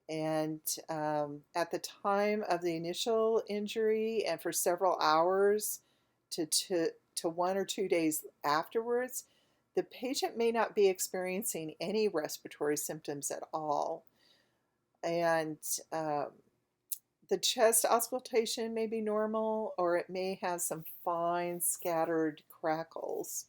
A: And at the time of the initial injury and for several hours to 1 or 2 days afterwards, the patient may not be experiencing any respiratory symptoms at all. And the chest auscultation may be normal, or it may have some fine scattered crackles.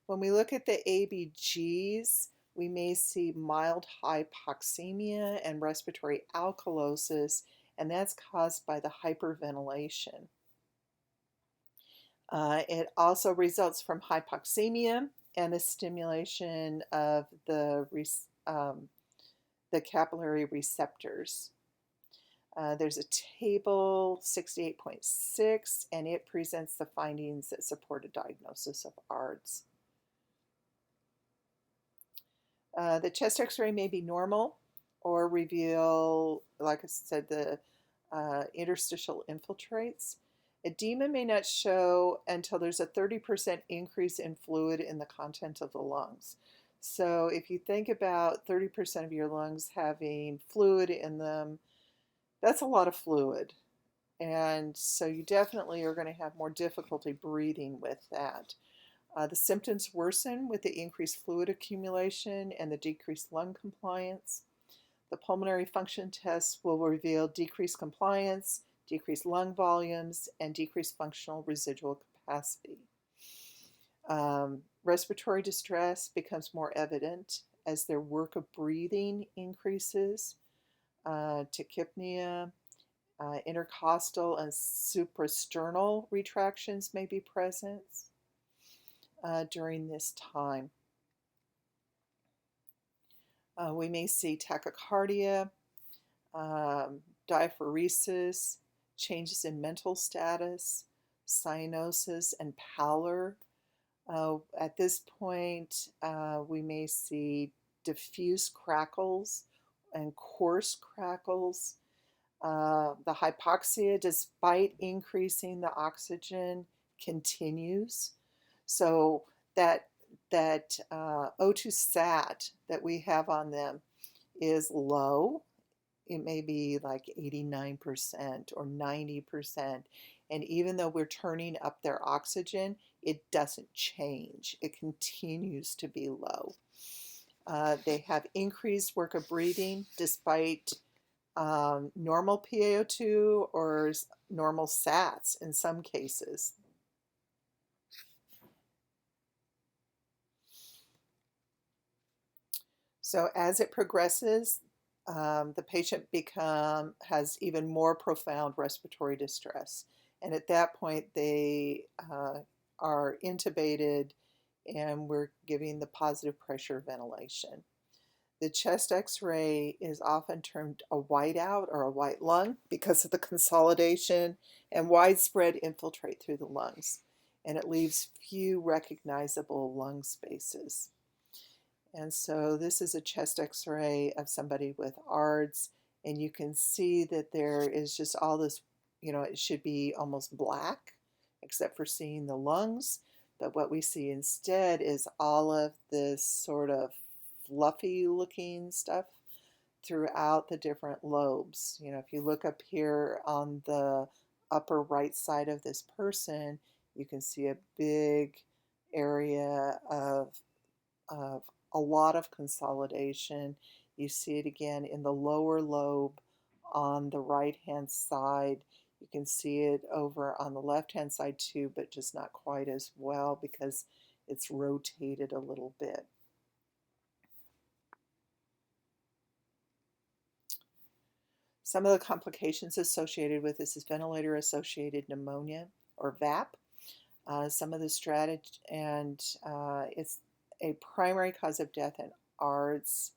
A: When we look at the ABGs, we may see mild hypoxemia and respiratory alkalosis, and that's caused by the hyperventilation. It also results from hypoxemia and the stimulation of the capillary receptors. There's a table 68.6, and it presents the findings that support a diagnosis of ARDS. The chest x-ray may be normal or reveal, like I said, the interstitial infiltrates. Edema may not show until there's a 30% increase in fluid in the content of the lungs. So if you think about 30% of your lungs having fluid in them, that's a lot of fluid. And so you definitely are going to have more difficulty breathing with that. The symptoms worsen with the increased fluid accumulation and the decreased lung compliance. The pulmonary function tests will reveal decreased compliance, decreased lung volumes, and decreased functional residual capacity. Respiratory distress becomes more evident as their work of breathing increases. Tachypnea, intercostal and suprasternal retractions may be present during this time. We may see tachycardia, diaphoresis, changes in mental status, cyanosis, and pallor. At this point, we may see diffuse crackles and coarse crackles. The hypoxia, despite increasing the oxygen, continues. So that O2 sat that we have on them is low. It may be like 89% or 90%. And even though we're turning up their oxygen, it doesn't change. It continues to be low. They have increased work of breathing despite normal PaO2 or normal SATs in some cases. So as it progresses, the patient has even more profound respiratory distress. And at that point, they are intubated and we're giving the positive pressure ventilation. The chest x-ray is often termed a whiteout or a white lung because of the consolidation and widespread infiltrate through the lungs, and it leaves few recognizable lung spaces. And so this is a chest x-ray of somebody with ARDS, and you can see that there is just all this, it should be almost black, except for seeing the lungs. But what we see instead is all of this sort of fluffy looking stuff throughout the different lobes. If you look up here on the upper right side of this person, you can see a big area of a lot of consolidation. You see it again in the lower lobe on the right-hand side. You can see it over on the left-hand side too, but just not quite as well because it's rotated a little bit. Some of the complications associated with this is ventilator-associated pneumonia, or VAP. Some of the strategy, and it's a primary cause of death in ARDS.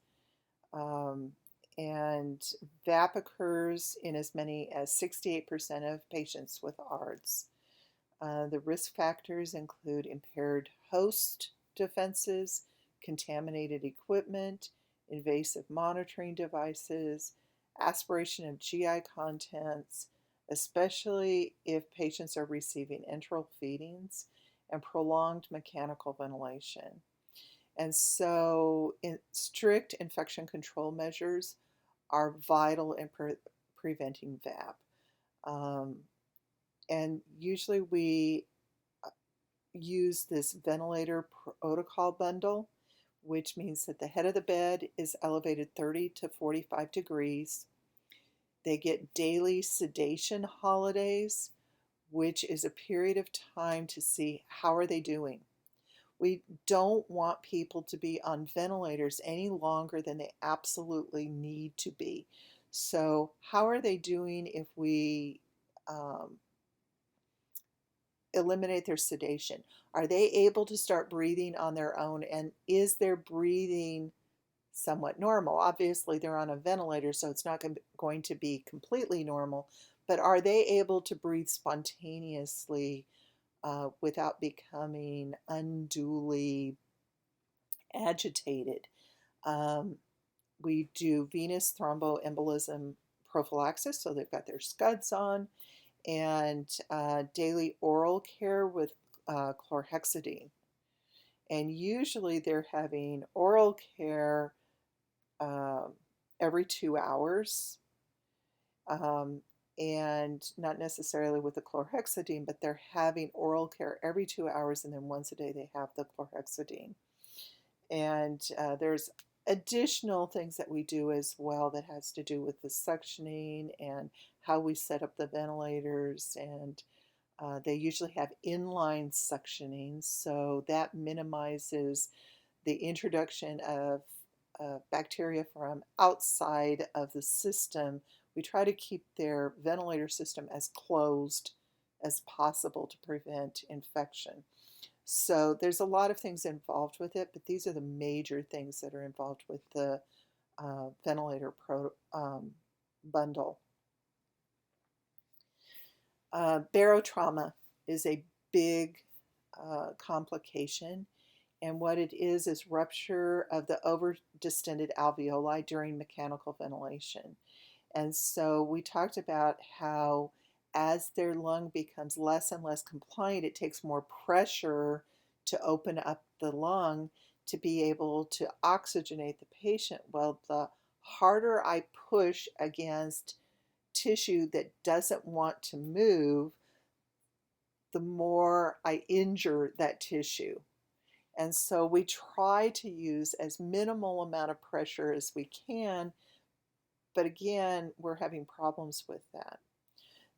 A: And VAP occurs in as many as 68% of patients with ARDS. The risk factors include impaired host defenses, contaminated equipment, invasive monitoring devices, aspiration of GI contents, especially if patients are receiving enteral feedings, and prolonged mechanical ventilation. And so strict infection control measures are vital in preventing VAP. And usually we use this ventilator protocol bundle, which means that the head of the bed is elevated 30 to 45 degrees. They get daily sedation holidays, which is a period of time to see how are they doing. We don't want people to be on ventilators any longer than they absolutely need to be. So how are they doing if we eliminate their sedation? Are they able to start breathing on their own, and is their breathing somewhat normal? Obviously they're on a ventilator, so it's not going to be completely normal, but are they able to breathe spontaneously without becoming unduly agitated? We do venous thromboembolism prophylaxis, so they've got their scuds on, and daily oral care with chlorhexidine. And usually they're having oral care every 2 hours, and not necessarily with the chlorhexidine, but they're having oral care every 2 hours, and then once a day they have the chlorhexidine. And there's additional things that we do as well that has to do with the suctioning and how we set up the ventilators, and they usually have inline suctioning, so that minimizes the introduction of bacteria from outside of the system. We try to keep their ventilator system as closed as possible to prevent infection. So there's a lot of things involved with it, but these are the major things that are involved with the ventilator bundle. Barotrauma is a big complication, and what it is rupture of the overdistended alveoli during mechanical ventilation. And so we talked about how as their lung becomes less and less compliant, it takes more pressure to open up the lung to be able to oxygenate the patient. Well, the harder I push against tissue that doesn't want to move, the more I injure that tissue. And so we try to use as minimal amount of pressure as we can, but again, we're having problems with that.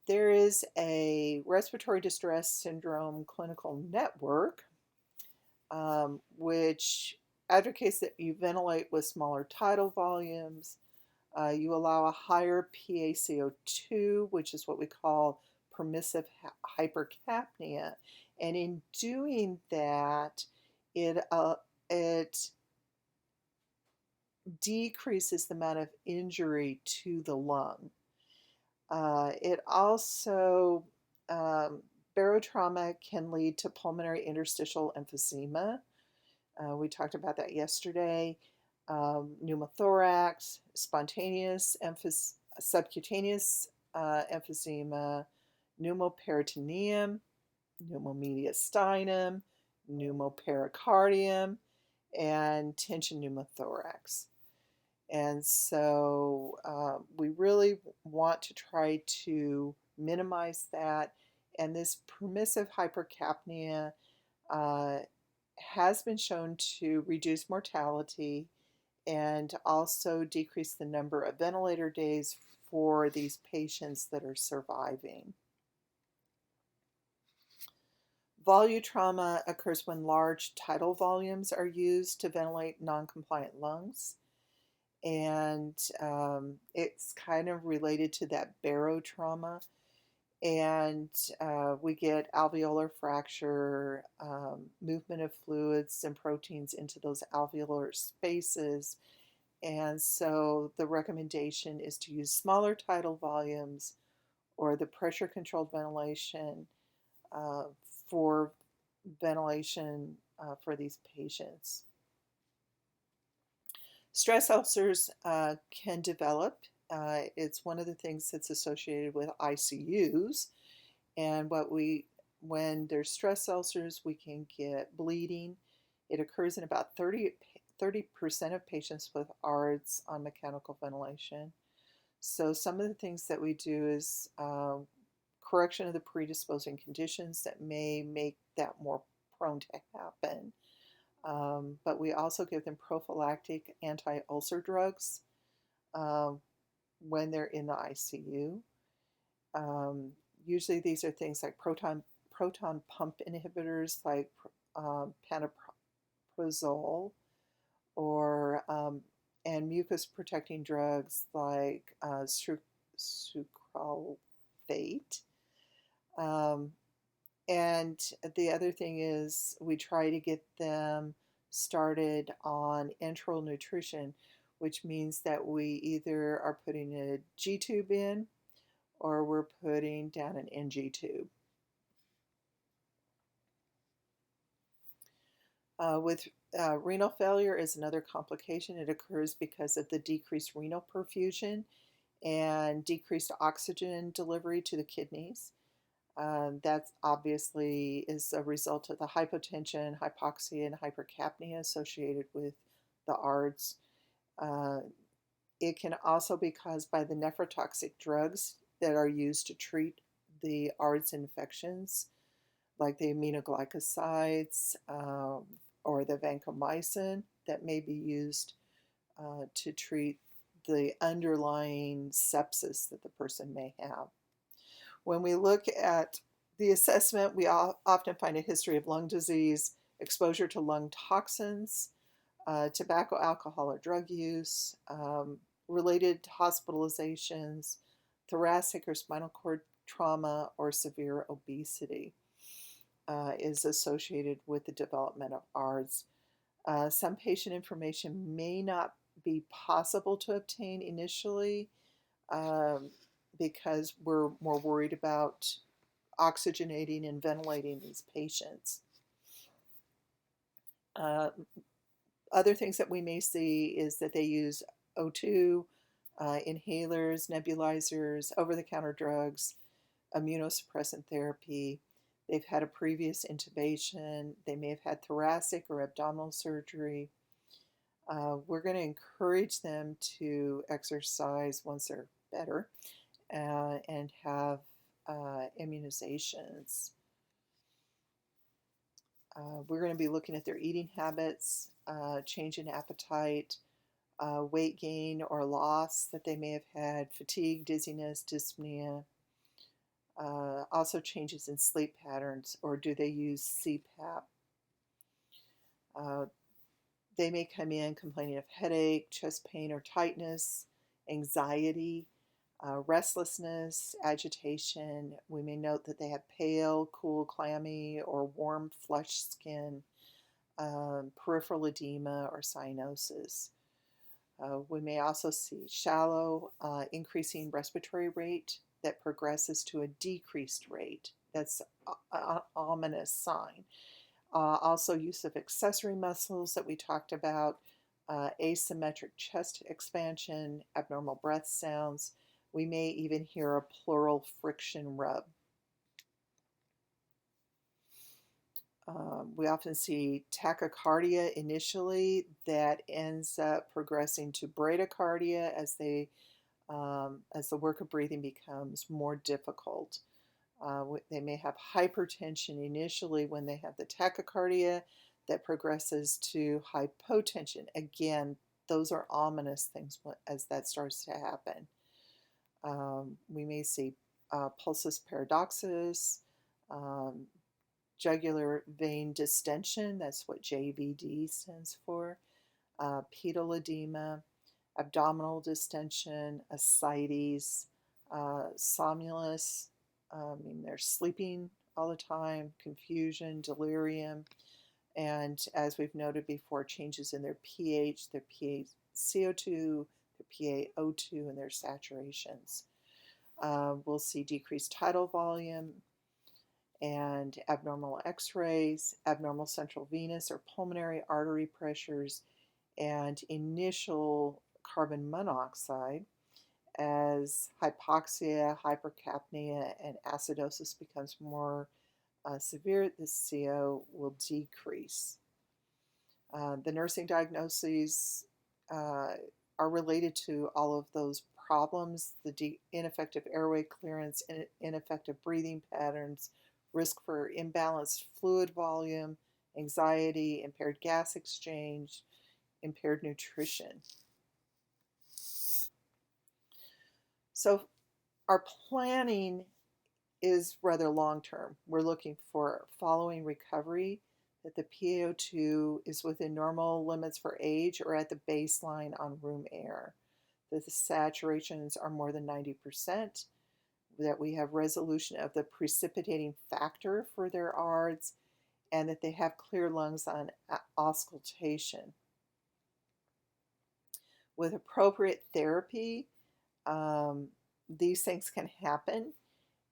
A: There is a respiratory distress syndrome clinical network, which advocates that you ventilate with smaller tidal volumes. You allow a higher PaCO2, which is what we call permissive hypercapnia. And in doing that, it decreases the amount of injury to the lung. It also, barotrauma can lead to pulmonary interstitial emphysema. We talked about that yesterday. Pneumothorax, spontaneous subcutaneous emphysema, pneumoperitoneum, pneumomediastinum, pneumopericardium, and tension pneumothorax. And so we really want to try to minimize that. And this permissive hypercapnia has been shown to reduce mortality and also decrease the number of ventilator days for these patients that are surviving. Volutrauma occurs when large tidal volumes are used to ventilate non-compliant lungs. And it's kind of related to that barotrauma. And we get alveolar fracture, movement of fluids and proteins into those alveolar spaces. And so the recommendation is to use smaller tidal volumes or the pressure-controlled ventilation for ventilation for these patients. Stress ulcers can develop. It's one of the things that's associated with ICUs. And when there's stress ulcers, we can get bleeding. It occurs in about 30% of patients with ARDS on mechanical ventilation. So some of the things that we do is correction of the predisposing conditions that may make that more prone to happen. But we also give them prophylactic anti-ulcer drugs when they're in the ICU. Usually these are things like proton pump inhibitors like pantoprazole or and mucus protecting drugs like sucralfate. And the other thing is we try to get them started on enteral nutrition, which means that we either are putting a G tube in or we're putting down an NG tube. With renal failure is another complication. It occurs because of the decreased renal perfusion and decreased oxygen delivery to the kidneys. That obviously is a result of the hypotension, hypoxia, and hypercapnia associated with the ARDS. It can also be caused by the nephrotoxic drugs that are used to treat the ARDS infections, like the aminoglycosides or the vancomycin that may be used to treat the underlying sepsis that the person may have. When we look at the assessment, we often find a history of lung disease, exposure to lung toxins, tobacco, alcohol, or drug use, related hospitalizations, thoracic or spinal cord trauma, or severe obesity is associated with the development of ARDS. Some patient information may not be possible to obtain initially because we're more worried about oxygenating and ventilating these patients. Other things that we may see is that they use O2, inhalers, nebulizers, over-the-counter drugs, immunosuppressant therapy. They've had a previous intubation. They may have had thoracic or abdominal surgery. We're going to encourage them to exercise once they're better and have immunizations. We're going to be looking at their eating habits, change in appetite, weight gain or loss that they may have had, fatigue, dizziness, dyspnea, also changes in sleep patterns, or do they use CPAP? They may come in complaining of headache, chest pain or tightness, anxiety, restlessness, agitation. We may note that they have pale, cool, clammy, or warm, flushed skin, peripheral edema, or cyanosis. We may also see shallow, increasing respiratory rate that progresses to a decreased rate. That's an ominous sign. Also, use of accessory muscles that we talked about, asymmetric chest expansion, abnormal breath sounds. We may even hear a pleural friction rub. We often see tachycardia initially that ends up progressing to bradycardia as the work of breathing becomes more difficult. They may have hypertension initially when they have the tachycardia that progresses to hypotension. Again, those are ominous things as that starts to happen. We may see pulsus paradoxus, jugular vein distension, that's what JVD stands for, pedal edema, abdominal distension, ascites, somnolence, they're sleeping all the time, confusion, delirium, and as we've noted before, changes in their pH, their PaCO2, their PaO2, and their saturations. We'll see decreased tidal volume and abnormal x-rays, abnormal central venous or pulmonary artery pressures, and initial carbon monoxide. As hypoxia, hypercapnia, and acidosis becomes more severe, the CO will decrease. The nursing diagnoses are related to all of those problems, the ineffective airway clearance, ineffective breathing patterns, risk for imbalanced fluid volume, anxiety, impaired gas exchange, impaired nutrition. So our planning is rather long-term. We're looking for following recovery, that the PaO2 is within normal limits for age or at the baseline on room air, that the saturations are more than 90%, that we have resolution of the precipitating factor for their ARDS, and that they have clear lungs on auscultation. With appropriate therapy, these things can happen,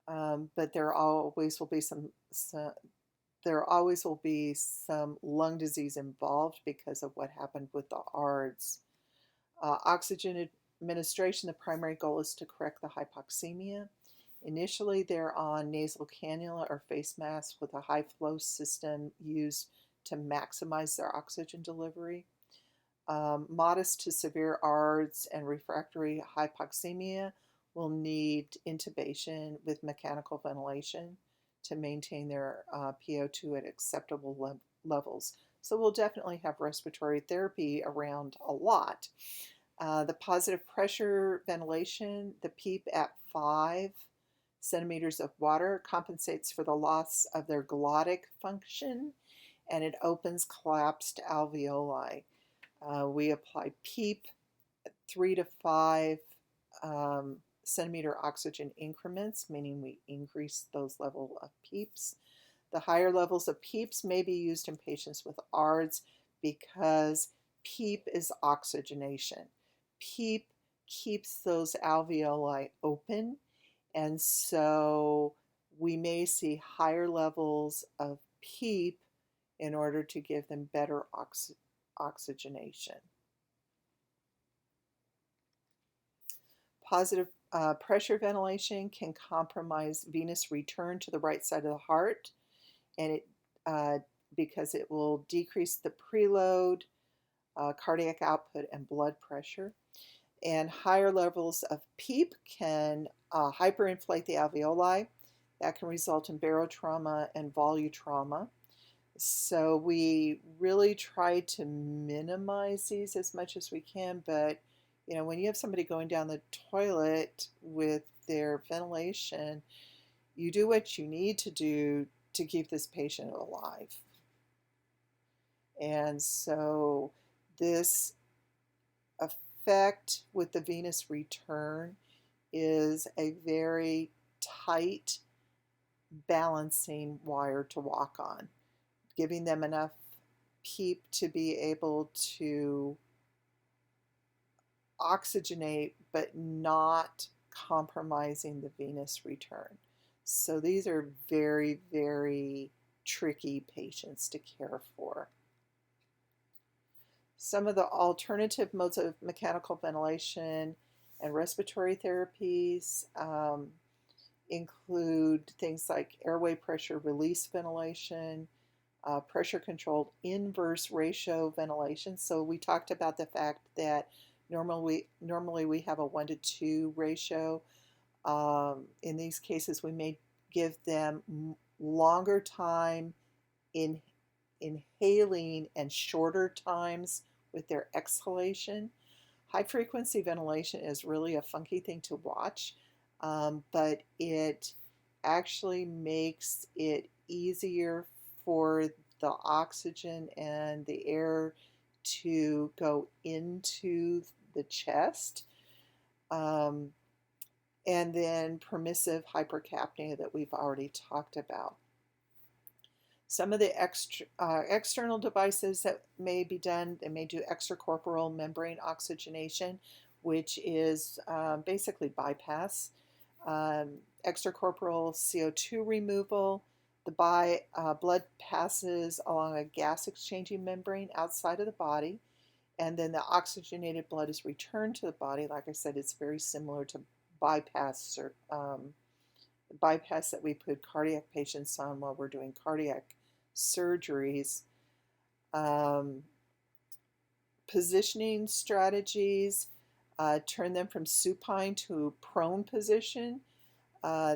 A: but there always will be some lung disease involved because of what happened with the ARDS. Oxygen administration, the primary goal is to correct the hypoxemia. Initially, they're on nasal cannula or face masks with a high flow system used to maximize their oxygen delivery. Modest to severe ARDS and refractory hypoxemia will need intubation with mechanical ventilation to maintain their PaO2 at acceptable levels. So we'll definitely have respiratory therapy around a lot. The positive pressure ventilation, the PEEP at 5 centimeters of water compensates for the loss of their glottic function, and it opens collapsed alveoli. We apply PEEP 3 to 5 centimeter oxygen increments, meaning we increase those levels of PEEPs. The higher levels of PEEPs may be used in patients with ARDS because PEEP is oxygenation. PEEP keeps those alveoli open, and so we may see higher levels of PEEP in order to give them better oxygenation. Positive pressure ventilation can compromise venous return to the right side of the heart, and because it will decrease the preload, cardiac output, and blood pressure. And higher levels of PEEP can hyperinflate the alveoli. That can result in barotrauma and volutrauma. So we really try to minimize these as much as we can, but when you have somebody going down the toilet with their ventilation, you do what you need to do to keep this patient alive. And so this effect with the venous return is a very tight balancing wire to walk on, giving them enough PEEP to be able to oxygenate but not compromising the venous return. So these are very, very tricky patients to care for. Some of the alternative modes of mechanical ventilation and respiratory therapies include things like airway pressure release ventilation, pressure-controlled inverse ratio ventilation. So we talked about the fact that normally we have a 1-to-2 ratio. In these cases, we may give them longer time in inhaling and shorter times with their exhalation. High-frequency ventilation is really a funky thing to watch, but it actually makes it easier for the oxygen and the air to go into the chest. And then permissive hypercapnia that we've already talked about. Some of the external devices that may be done, they may do extracorporeal membrane oxygenation, which is basically bypass. Extracorporeal CO2 removal. The blood passes along a gas exchanging membrane outside of the body, and then the oxygenated blood is returned to the body. Like I said, it's very similar to bypass that we put cardiac patients on while we're doing cardiac surgeries. Positioning strategies, turn them from supine to prone position.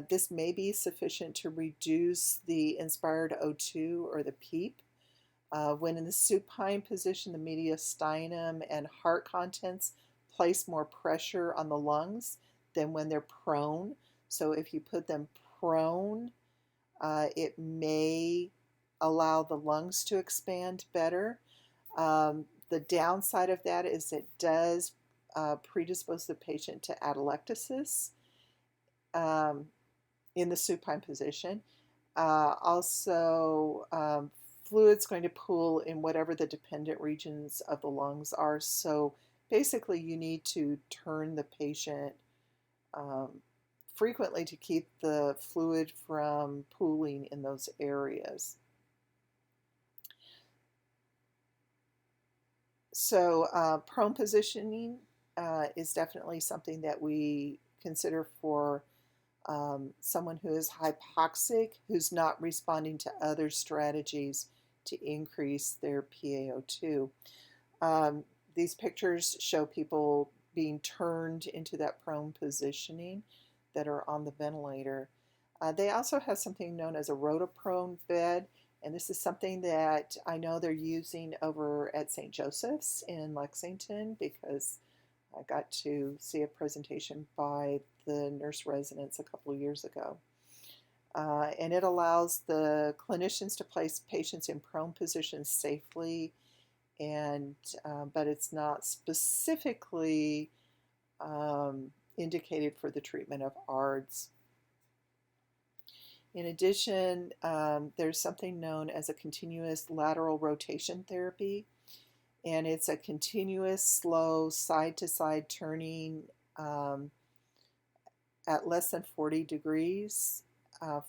A: This may be sufficient to reduce the inspired O2 or the PEEP. When in the supine position, the mediastinum and heart contents place more pressure on the lungs than when they're prone. So if you put them prone, it may allow the lungs to expand better. The downside of that is it does predispose the patient to atelectasis in the supine position. Also, fluid's going to pool in whatever the dependent regions of the lungs are. So basically, you need to turn the patient frequently to keep the fluid from pooling in those areas. So prone positioning is definitely something that we consider for someone who is hypoxic, who's not responding to other strategies to increase their PaO2. These pictures show people being turned into that prone positioning that are on the ventilator. They also have something known as a rotoprone bed, and this is something that I know they're using over at St. Joseph's in Lexington, because I got to see a presentation by the nurse residents a couple of years ago. And it allows the clinicians to place patients in prone positions safely, and but it's not specifically indicated for the treatment of ARDS. In addition, there's something known as a continuous lateral rotation therapy, and it's a continuous, slow, side-to-side turning at less than 40 degrees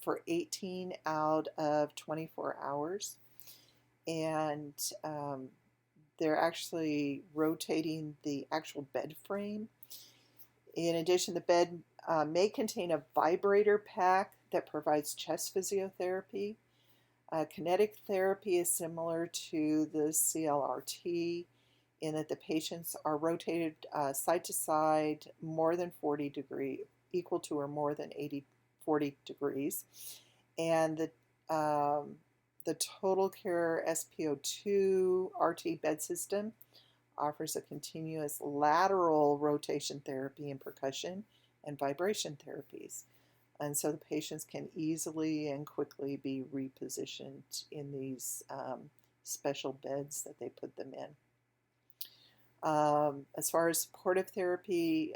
A: for 18 out of 24 hours. And they're actually rotating the actual bed frame. In addition, the bed may contain a vibrator pack that provides chest physiotherapy. Kinetic therapy is similar to the CLRT in that the patients are rotated side to side more than 40 degrees, equal to or more than 40 degrees. And the Total Care SpO2 RT bed system offers a continuous lateral rotation therapy and percussion and vibration therapies. And so the patients can easily and quickly be repositioned in these special beds that they put them in. As far as supportive therapy,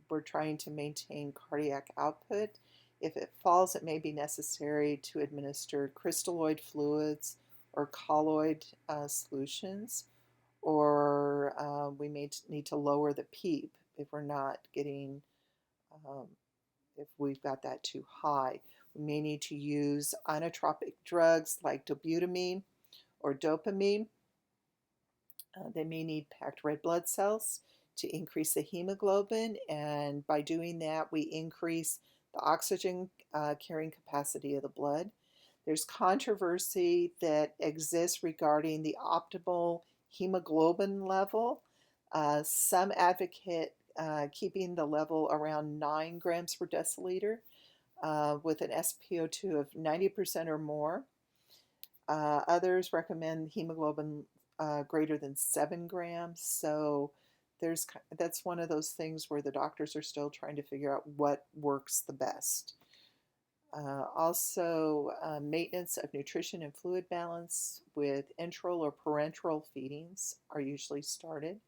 A: we're trying to maintain cardiac output. If it falls, it may be necessary to administer crystalloid fluids or colloid solutions, or we may need to lower the PEEP if we're not getting, um, if we've got that too high. We may need to use inotropic drugs like dobutamine or dopamine. They may need packed red blood cells to increase the hemoglobin, and by doing that, we increase the oxygen carrying capacity of the blood. There's controversy that exists regarding the optimal hemoglobin level. Some advocate keeping the level around 9 grams per deciliter with an SpO2 of 90% or more. Others recommend hemoglobin greater than 7 grams. So that's one of those things where the doctors are still trying to figure out what works the best. Also, maintenance of nutrition and fluid balance with enteral or parenteral feedings are usually started.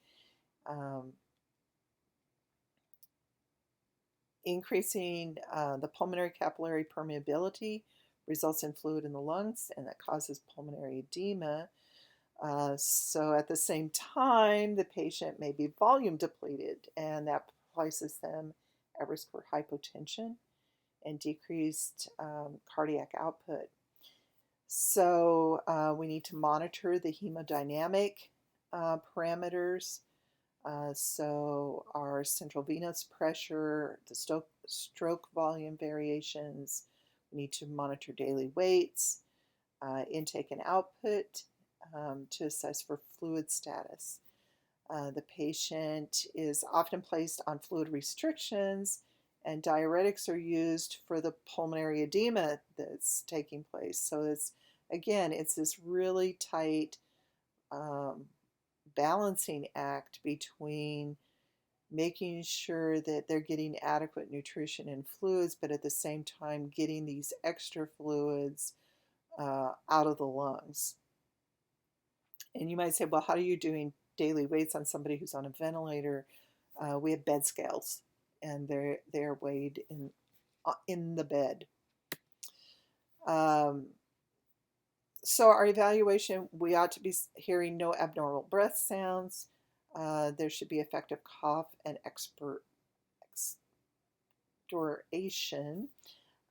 A: Increasing the pulmonary capillary permeability results in fluid in the lungs, and that causes pulmonary edema. So at the same time, the patient may be volume depleted, and that places them at risk for hypotension and decreased cardiac output. So we need to monitor the hemodynamic parameters. So our central venous pressure, the stroke volume variations. We need to monitor daily weights, intake and output to assess for fluid status. The patient is often placed on fluid restrictions, and diuretics are used for the pulmonary edema that's taking place. So it's this really tight balancing act between making sure that they're getting adequate nutrition and fluids, but at the same time getting these extra fluids out of the lungs. And you might say, well, how are you doing daily weights on somebody who's on a ventilator? We have bed scales, and they're weighed in the bed. So our evaluation, we ought to be hearing no abnormal breath sounds. There should be effective cough and expectoration.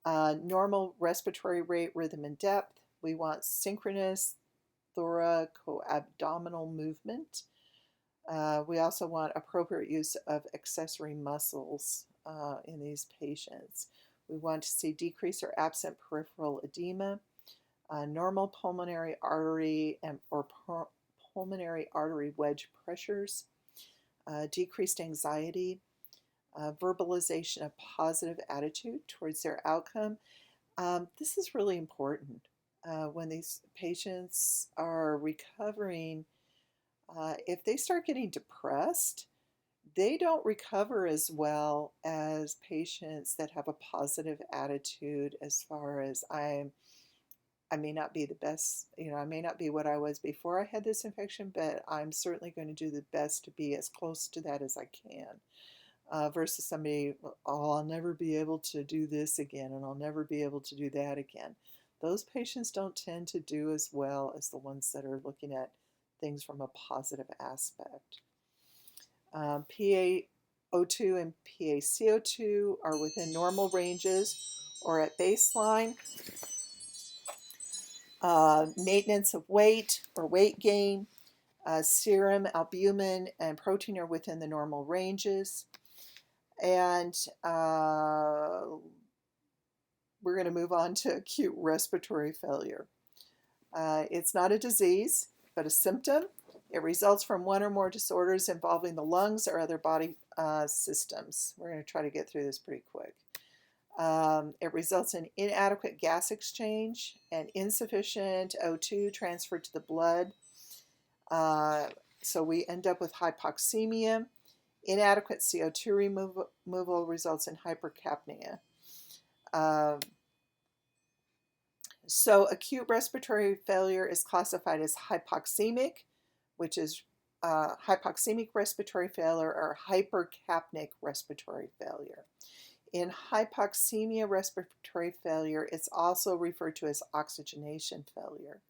A: Normal respiratory rate, rhythm, and depth. We want synchronous thoracoabdominal movement. We also want appropriate use of accessory muscles in these patients. We want to see decreased or absent peripheral edema, normal pulmonary artery or pulmonary artery wedge pressures, decreased anxiety, verbalization of positive attitude towards their outcome. This is really important. When these patients are recovering, if they start getting depressed, they don't recover as well as patients that have a positive attitude as far as I may not be the best, I may not be what I was before I had this infection, but I'm certainly going to do the best to be as close to that as I can. Versus somebody, oh, I'll never be able to do this again, and I'll never be able to do that again. Those patients don't tend to do as well as the ones that are looking at things from a positive aspect. PaO2 and PaCO2 are within normal ranges or at baseline. Maintenance of weight or weight gain, serum, albumin, and protein are within the normal ranges. And we're going to move on to acute respiratory failure. It's not a disease, but a symptom. It results from one or more disorders involving the lungs or other body systems. We're going to try to get through this pretty quick. It results in inadequate gas exchange and insufficient O2 transferred to the blood. So we end up with hypoxemia. Inadequate CO2 removal results in hypercapnia. So acute respiratory failure is classified as hypoxemic, which is hypoxemic respiratory failure or hypercapnic respiratory failure. In hypoxemia respiratory failure, it's also referred to as oxygenation failure.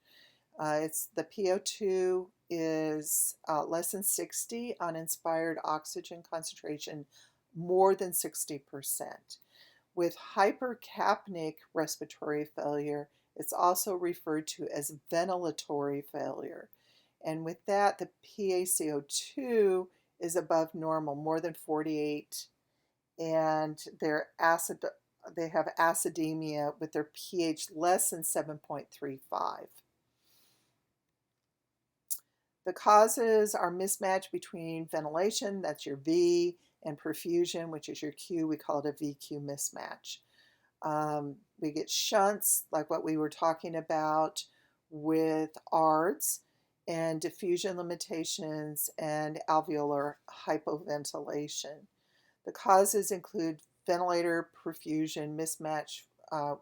A: It's the PO2 is less than 60 on inspired oxygen concentration, more than 60%. With hypercapnic respiratory failure, it's also referred to as ventilatory failure. And with that, the PaCO2 is above normal, more than 48, and they have acidemia with their pH less than 7.35. The causes are mismatch between ventilation, that's your V, and perfusion, which is your Q. We call it a VQ mismatch. We get shunts, like what we were talking about with ARDS, and diffusion limitations and alveolar hypoventilation. The causes include ventilator perfusion mismatch,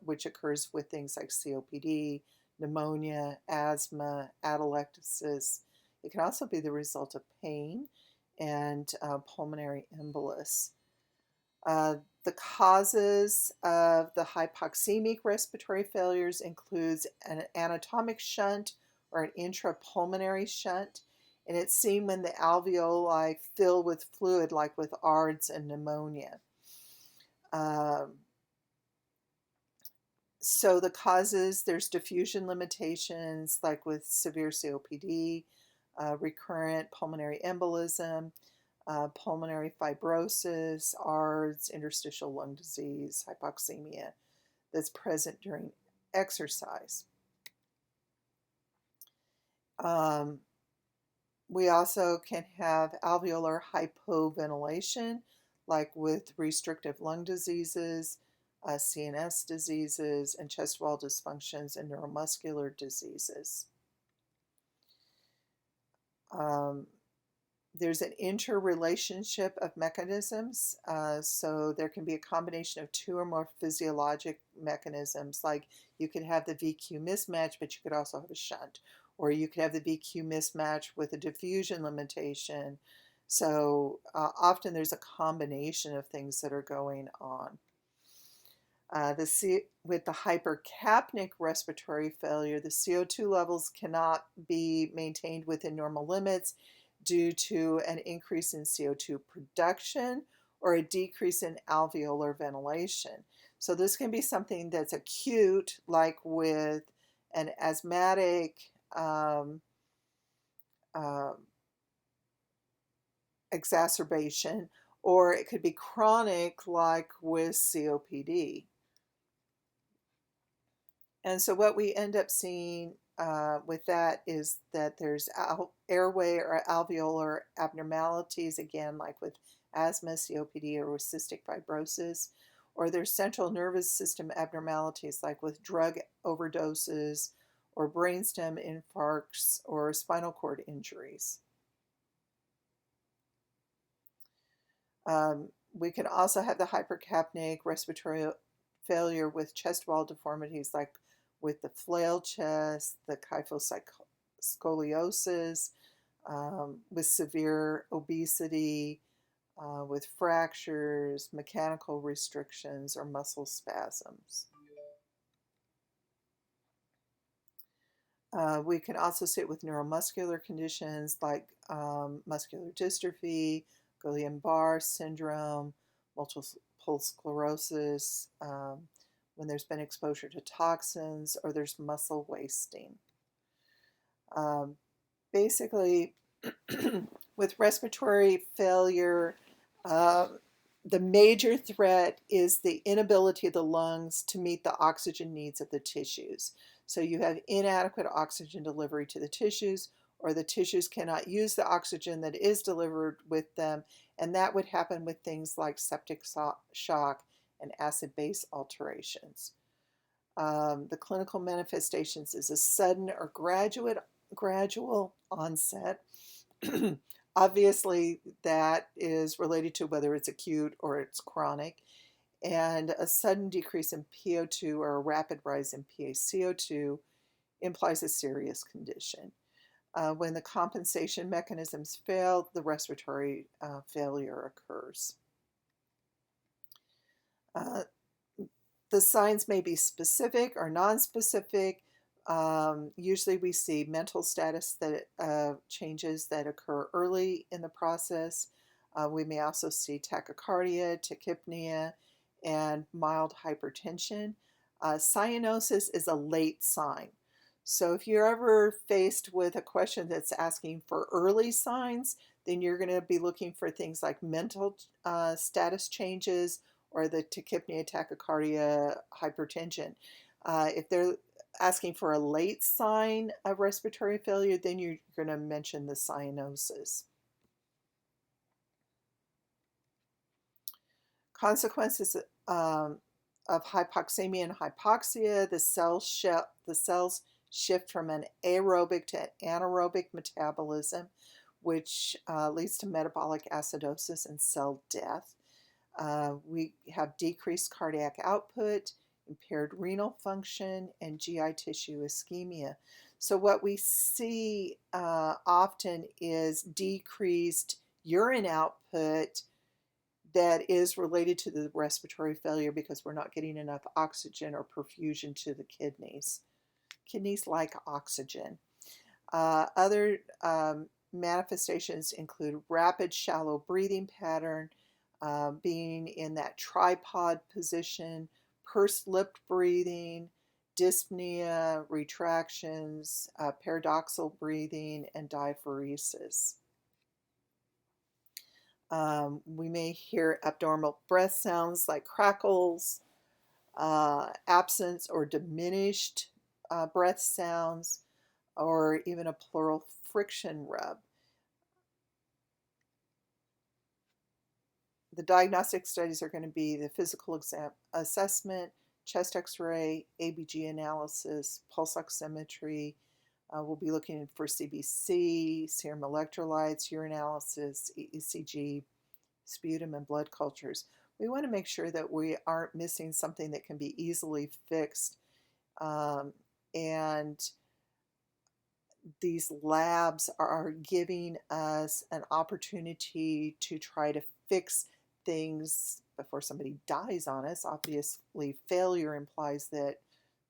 A: which occurs with things like COPD, pneumonia, asthma, atelectasis. It can also be the result of pain and pulmonary embolus. The causes of the hypoxemic respiratory failures includes an anatomic shunt or an intrapulmonary shunt, and it's seen when the alveoli fill with fluid, like with ARDS and pneumonia. So the causes, there's diffusion limitations, like with severe COPD, recurrent pulmonary embolism, pulmonary fibrosis, ARDS, interstitial lung disease, hypoxemia that's present during exercise. We also can have alveolar hypoventilation, like with restrictive lung diseases, CNS diseases, and chest wall dysfunctions and neuromuscular diseases. There's an interrelationship of mechanisms, so there can be a combination of two or more physiologic mechanisms, like you could have the VQ mismatch, but you could also have a shunt, or you could have the VQ mismatch with a diffusion limitation. So often there's a combination of things that are going on. With the hypercapnic respiratory failure, the CO2 levels cannot be maintained within normal limits due to an increase in CO2 production or a decrease in alveolar ventilation. So this can be something that's acute, like with an asthmatic exacerbation, or it could be chronic, like with COPD. And so what we end up seeing with that is that there's airway or alveolar abnormalities, again, like with asthma, COPD, or with cystic fibrosis, or there's central nervous system abnormalities, like with drug overdoses or brainstem infarcts or spinal cord injuries. We can also have the hypercapnic respiratory failure with chest wall deformities, like with the flail chest, the kyphoscoliosis, with severe obesity, with fractures, mechanical restrictions, or muscle spasms. We can also see it with neuromuscular conditions like muscular dystrophy, Guillain-Barré syndrome, multiple sclerosis, when there's been exposure to toxins, or there's muscle wasting. Basically, with respiratory failure, the major threat is the inability of the lungs to meet the oxygen needs of the tissues. So you have inadequate oxygen delivery to the tissues, or the tissues cannot use the oxygen that is delivered with them, and that would happen with things like septic shock and acid-base alterations. The clinical manifestations is a sudden or gradual onset. Obviously, that is related to whether it's acute or it's chronic, and a sudden decrease in PO2 or a rapid rise in PaCO2 implies a serious condition. When the compensation mechanisms fail, the respiratory failure occurs. The signs may be specific or nonspecific. Usually we see mental status that changes that occur early in the process. We may also see tachycardia, tachypnea, and mild hypertension. Cyanosis is a late sign. So if you're ever faced with a question that's asking for early signs, then you're going to be looking for things like mental status changes or the tachypnea, tachycardia, hypertension. If they're asking for a late sign of respiratory failure, then you're going to mention the cyanosis. Consequences of hypoxemia and hypoxia: the cells shift from an aerobic to anaerobic metabolism, which leads to metabolic acidosis and cell death. We have decreased cardiac output, impaired renal function, and GI tissue ischemia. So what we see often is decreased urine output that is related to the respiratory failure because we're not getting enough oxygen or perfusion to the kidneys. Kidneys like oxygen. Other manifestations include rapid shallow breathing pattern, being in that tripod position, pursed-lipped breathing, dyspnea, retractions, paradoxal breathing, and diaphoresis. We may hear abnormal breath sounds like crackles, absence or diminished breath sounds, or even a pleural friction rub. The diagnostic studies are going to be the physical assessment, chest x-ray, ABG analysis, pulse oximetry. We'll be looking for CBC, serum electrolytes, urinalysis, ECG, sputum, and blood cultures. We want to make sure that we aren't missing something that can be easily fixed. And these labs are giving us an opportunity to try to fix things before somebody dies on us. Obviously, failure implies that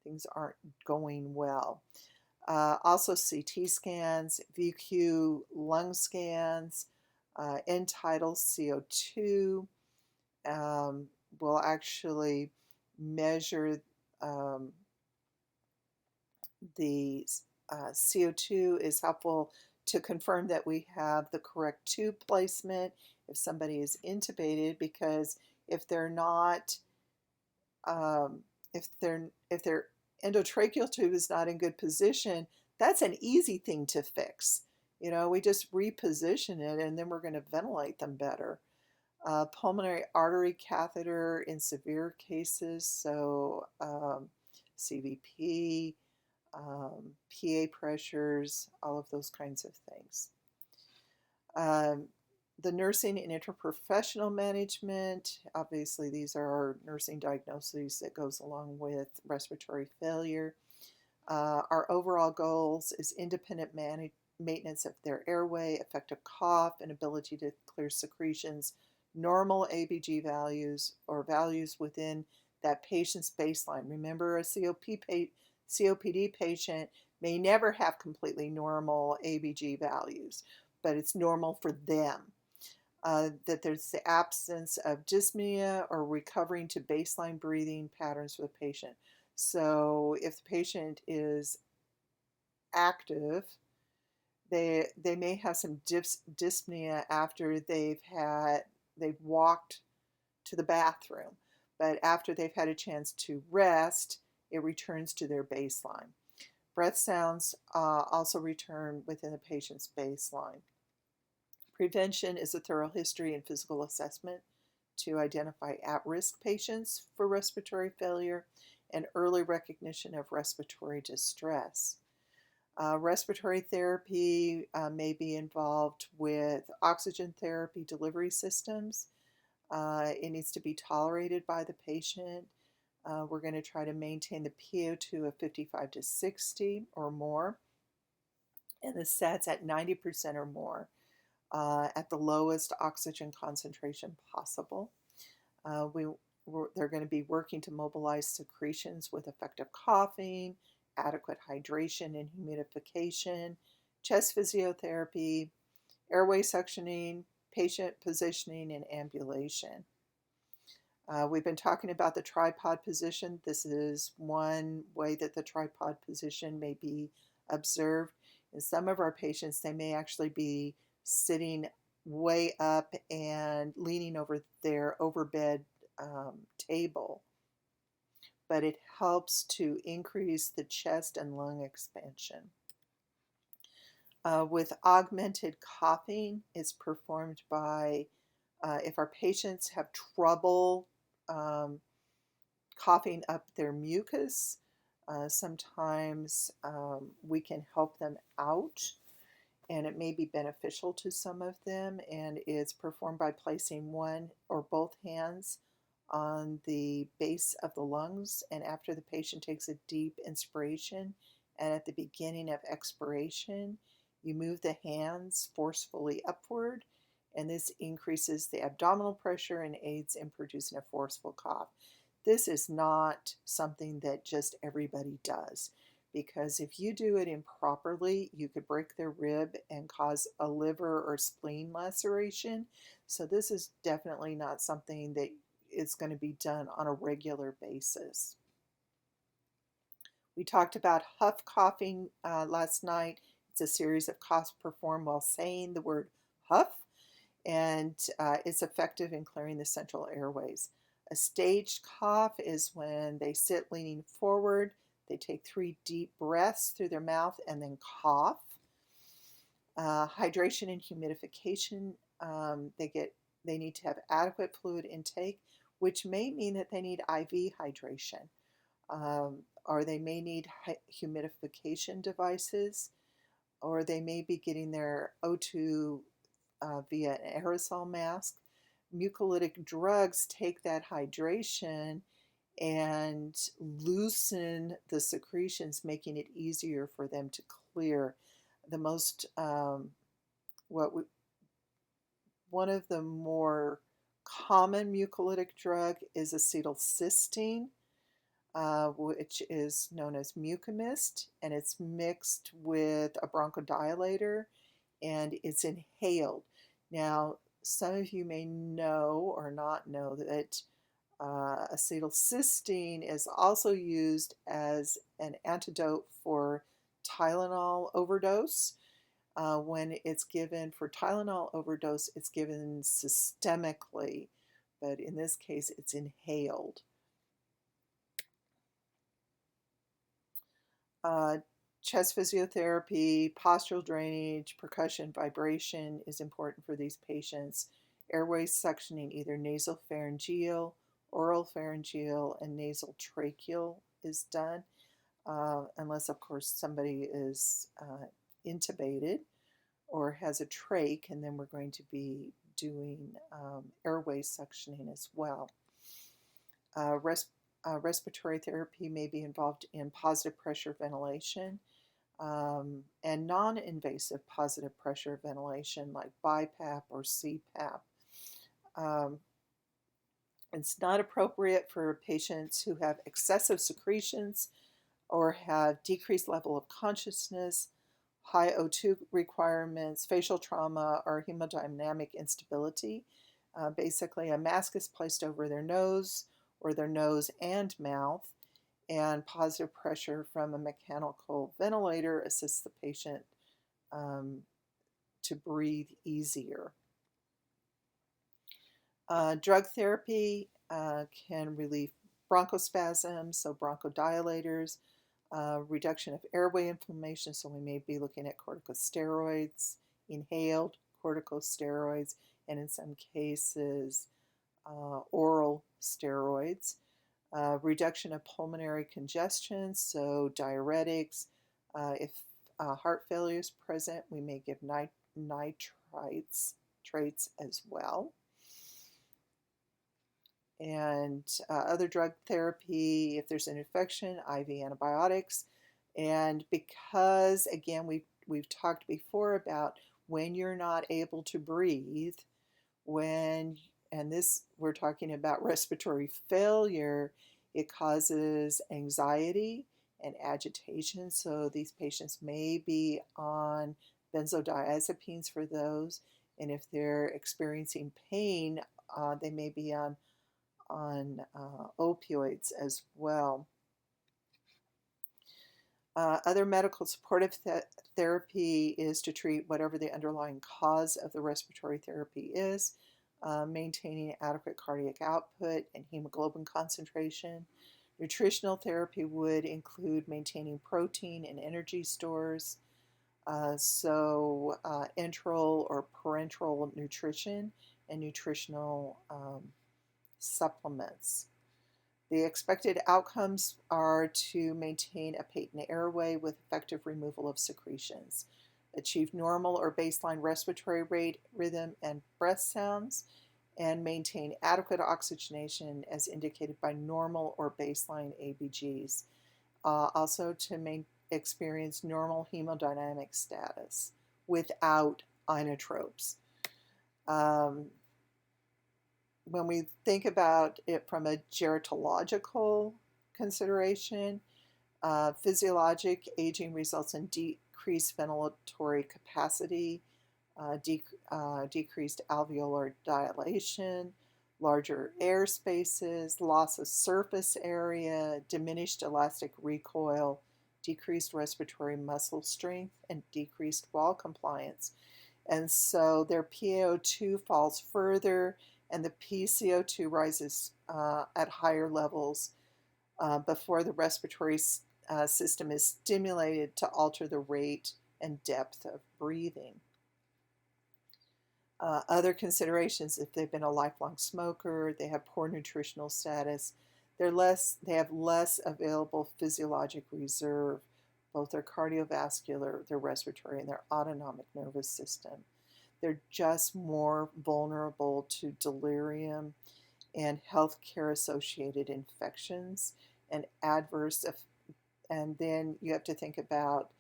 A: things aren't going well. Also CT scans, VQ lung scans, end-tidal CO2 will actually measure the CO2 is helpful to confirm that we have the correct tube placement if somebody is intubated, because if they're not, if their endotracheal tube is not in good position, that's an easy thing to fix. You know, we just reposition it and then we're going to ventilate them better. Pulmonary artery catheter in severe cases, so CVP, PA pressures, all of those kinds of things. The nursing and interprofessional management, obviously these are our nursing diagnoses that goes along with respiratory failure. Our overall goals is independent maintenance of their airway, effective cough, and ability to clear secretions, normal ABG values or values within that patient's baseline. Remember, a COPD patient may never have completely normal ABG values, but it's normal for them. That there's the absence of dyspnea or recovering to baseline breathing patterns for the patient. So if the patient is active, they may have some dyspnea after they've walked to the bathroom, but after they've had a chance to rest, it returns to their baseline. Breath sounds also return within the patient's baseline. Prevention is a thorough history and physical assessment to identify at-risk patients for respiratory failure and early recognition of respiratory distress. Respiratory therapy may be involved with oxygen therapy delivery systems. It needs to be tolerated by the patient. We're going to try to maintain the PO2 of 55 to 60 or more, and the SATs at 90% or more at the lowest oxygen concentration possible. They're going to be working to mobilize secretions with effective coughing, adequate hydration and humidification, chest physiotherapy, airway suctioning, patient positioning, and ambulation. We've been talking about the tripod position. This is one way that the tripod position may be observed. In some of our patients, they may actually be sitting way up and leaning over their overbed table, but it helps to increase the chest and lung expansion. With augmented coughing, it's performed by, if our patients have trouble coughing up their mucus, sometimes we can help them out, and it may be beneficial to some of them, and it's performed by placing one or both hands on the base of the lungs, and after the patient takes a deep inspiration and at the beginning of expiration, you move the hands forcefully upward, and this increases the abdominal pressure and aids in producing a forceful cough. This is not something that just everybody does, because if you do it improperly, you could break their rib and cause a liver or spleen laceration. So this is definitely not something that is going to be done on a regular basis. We talked about huff coughing last night. It's a series of coughs performed while saying the word huff, and it's effective in clearing the central airways. A staged cough is when they sit leaning forward, they take 3 deep breaths through their mouth and then cough. Hydration and humidification, they need to have adequate fluid intake, which may mean that they need IV hydration, or they may need humidification devices, or they may be getting their O2 via an aerosol mask. Mucolytic drugs take that hydration and loosen the secretions, making it easier for them to clear. The most, one of the more common mucolytic drug is acetylcysteine, which is known as Mucomist, and it's mixed with a bronchodilator, and it's inhaled. Now, some of you may know or not know that acetylcysteine is also used as an antidote for Tylenol overdose. When it's given for Tylenol overdose, it's given systemically, but in this case, it's inhaled. Chest physiotherapy, postural drainage, percussion, vibration is important for these patients. Airway suctioning, either nasopharyngeal, oral pharyngeal, and nasal tracheal is done, unless, of course, somebody is intubated or has a trach, and then we're going to be doing airway suctioning as well. Respiratory therapy may be involved in positive pressure ventilation and non-invasive positive pressure ventilation like BiPAP or CPAP. It's not appropriate for patients who have excessive secretions or have decreased level of consciousness, high O2 requirements, facial trauma, or hemodynamic instability. Basically, a mask is placed over their nose or their nose and mouth, and positive pressure from a mechanical ventilator assists the patient to breathe easier. Drug therapy can relieve bronchospasms, so bronchodilators, reduction of airway inflammation, so we may be looking at corticosteroids, inhaled corticosteroids, and in some cases, oral steroids. Reduction of pulmonary congestion, so diuretics. If heart failure is present, we may give nitrates as well. And other drug therapy, if there's an infection, IV antibiotics. And because, again, we've talked before about when you're not able to breathe, we're talking about respiratory failure, it causes anxiety and agitation. So these patients may be on benzodiazepines for those. And if they're experiencing pain, they may be on opioids as well. Other medical supportive therapy is to treat whatever the underlying cause of the respiratory therapy is, maintaining adequate cardiac output and hemoglobin concentration. Nutritional therapy would include maintaining protein and energy stores, enteral or parenteral nutrition and nutritional supplements. The expected outcomes are to maintain a patent airway with effective removal of secretions, achieve normal or baseline respiratory rate, rhythm, and breath sounds, and maintain adequate oxygenation as indicated by normal or baseline ABGs. Also to experience normal hemodynamic status without inotropes. When we think about it from a gerontological consideration, physiologic aging results in decreased ventilatory capacity, decreased alveolar dilation, larger air spaces, loss of surface area, diminished elastic recoil, decreased respiratory muscle strength, and decreased wall compliance. And so their PaO2 falls further, and the PCO2 rises at higher levels before the respiratory system is stimulated to alter the rate and depth of breathing. Other considerations: if they've been a lifelong smoker, they have poor nutritional status, they have less available physiologic reserve, both their cardiovascular, their respiratory, and their autonomic nervous system. They're just more vulnerable to delirium and healthcare associated infections and and then you have to think about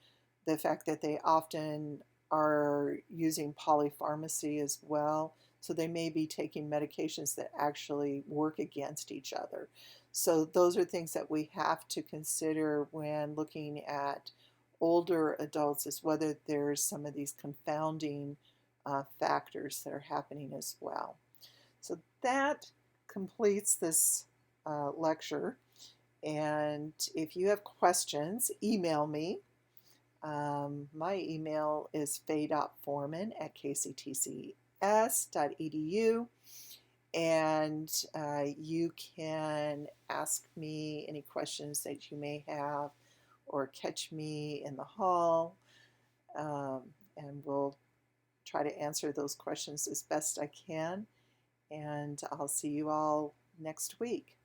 A: the fact that they often are using polypharmacy as well. So they may be taking medications that actually work against each other. So those are things that we have to consider when looking at older adults, is whether there's some of these confounding factors that are happening as well. So that completes this lecture. And if you have questions, email me. My email is faye.foreman@kctcs.edu. And you can ask me any questions that you may have, or catch me in the hall, and we'll try to answer those questions as best I can. And I'll see you all next week.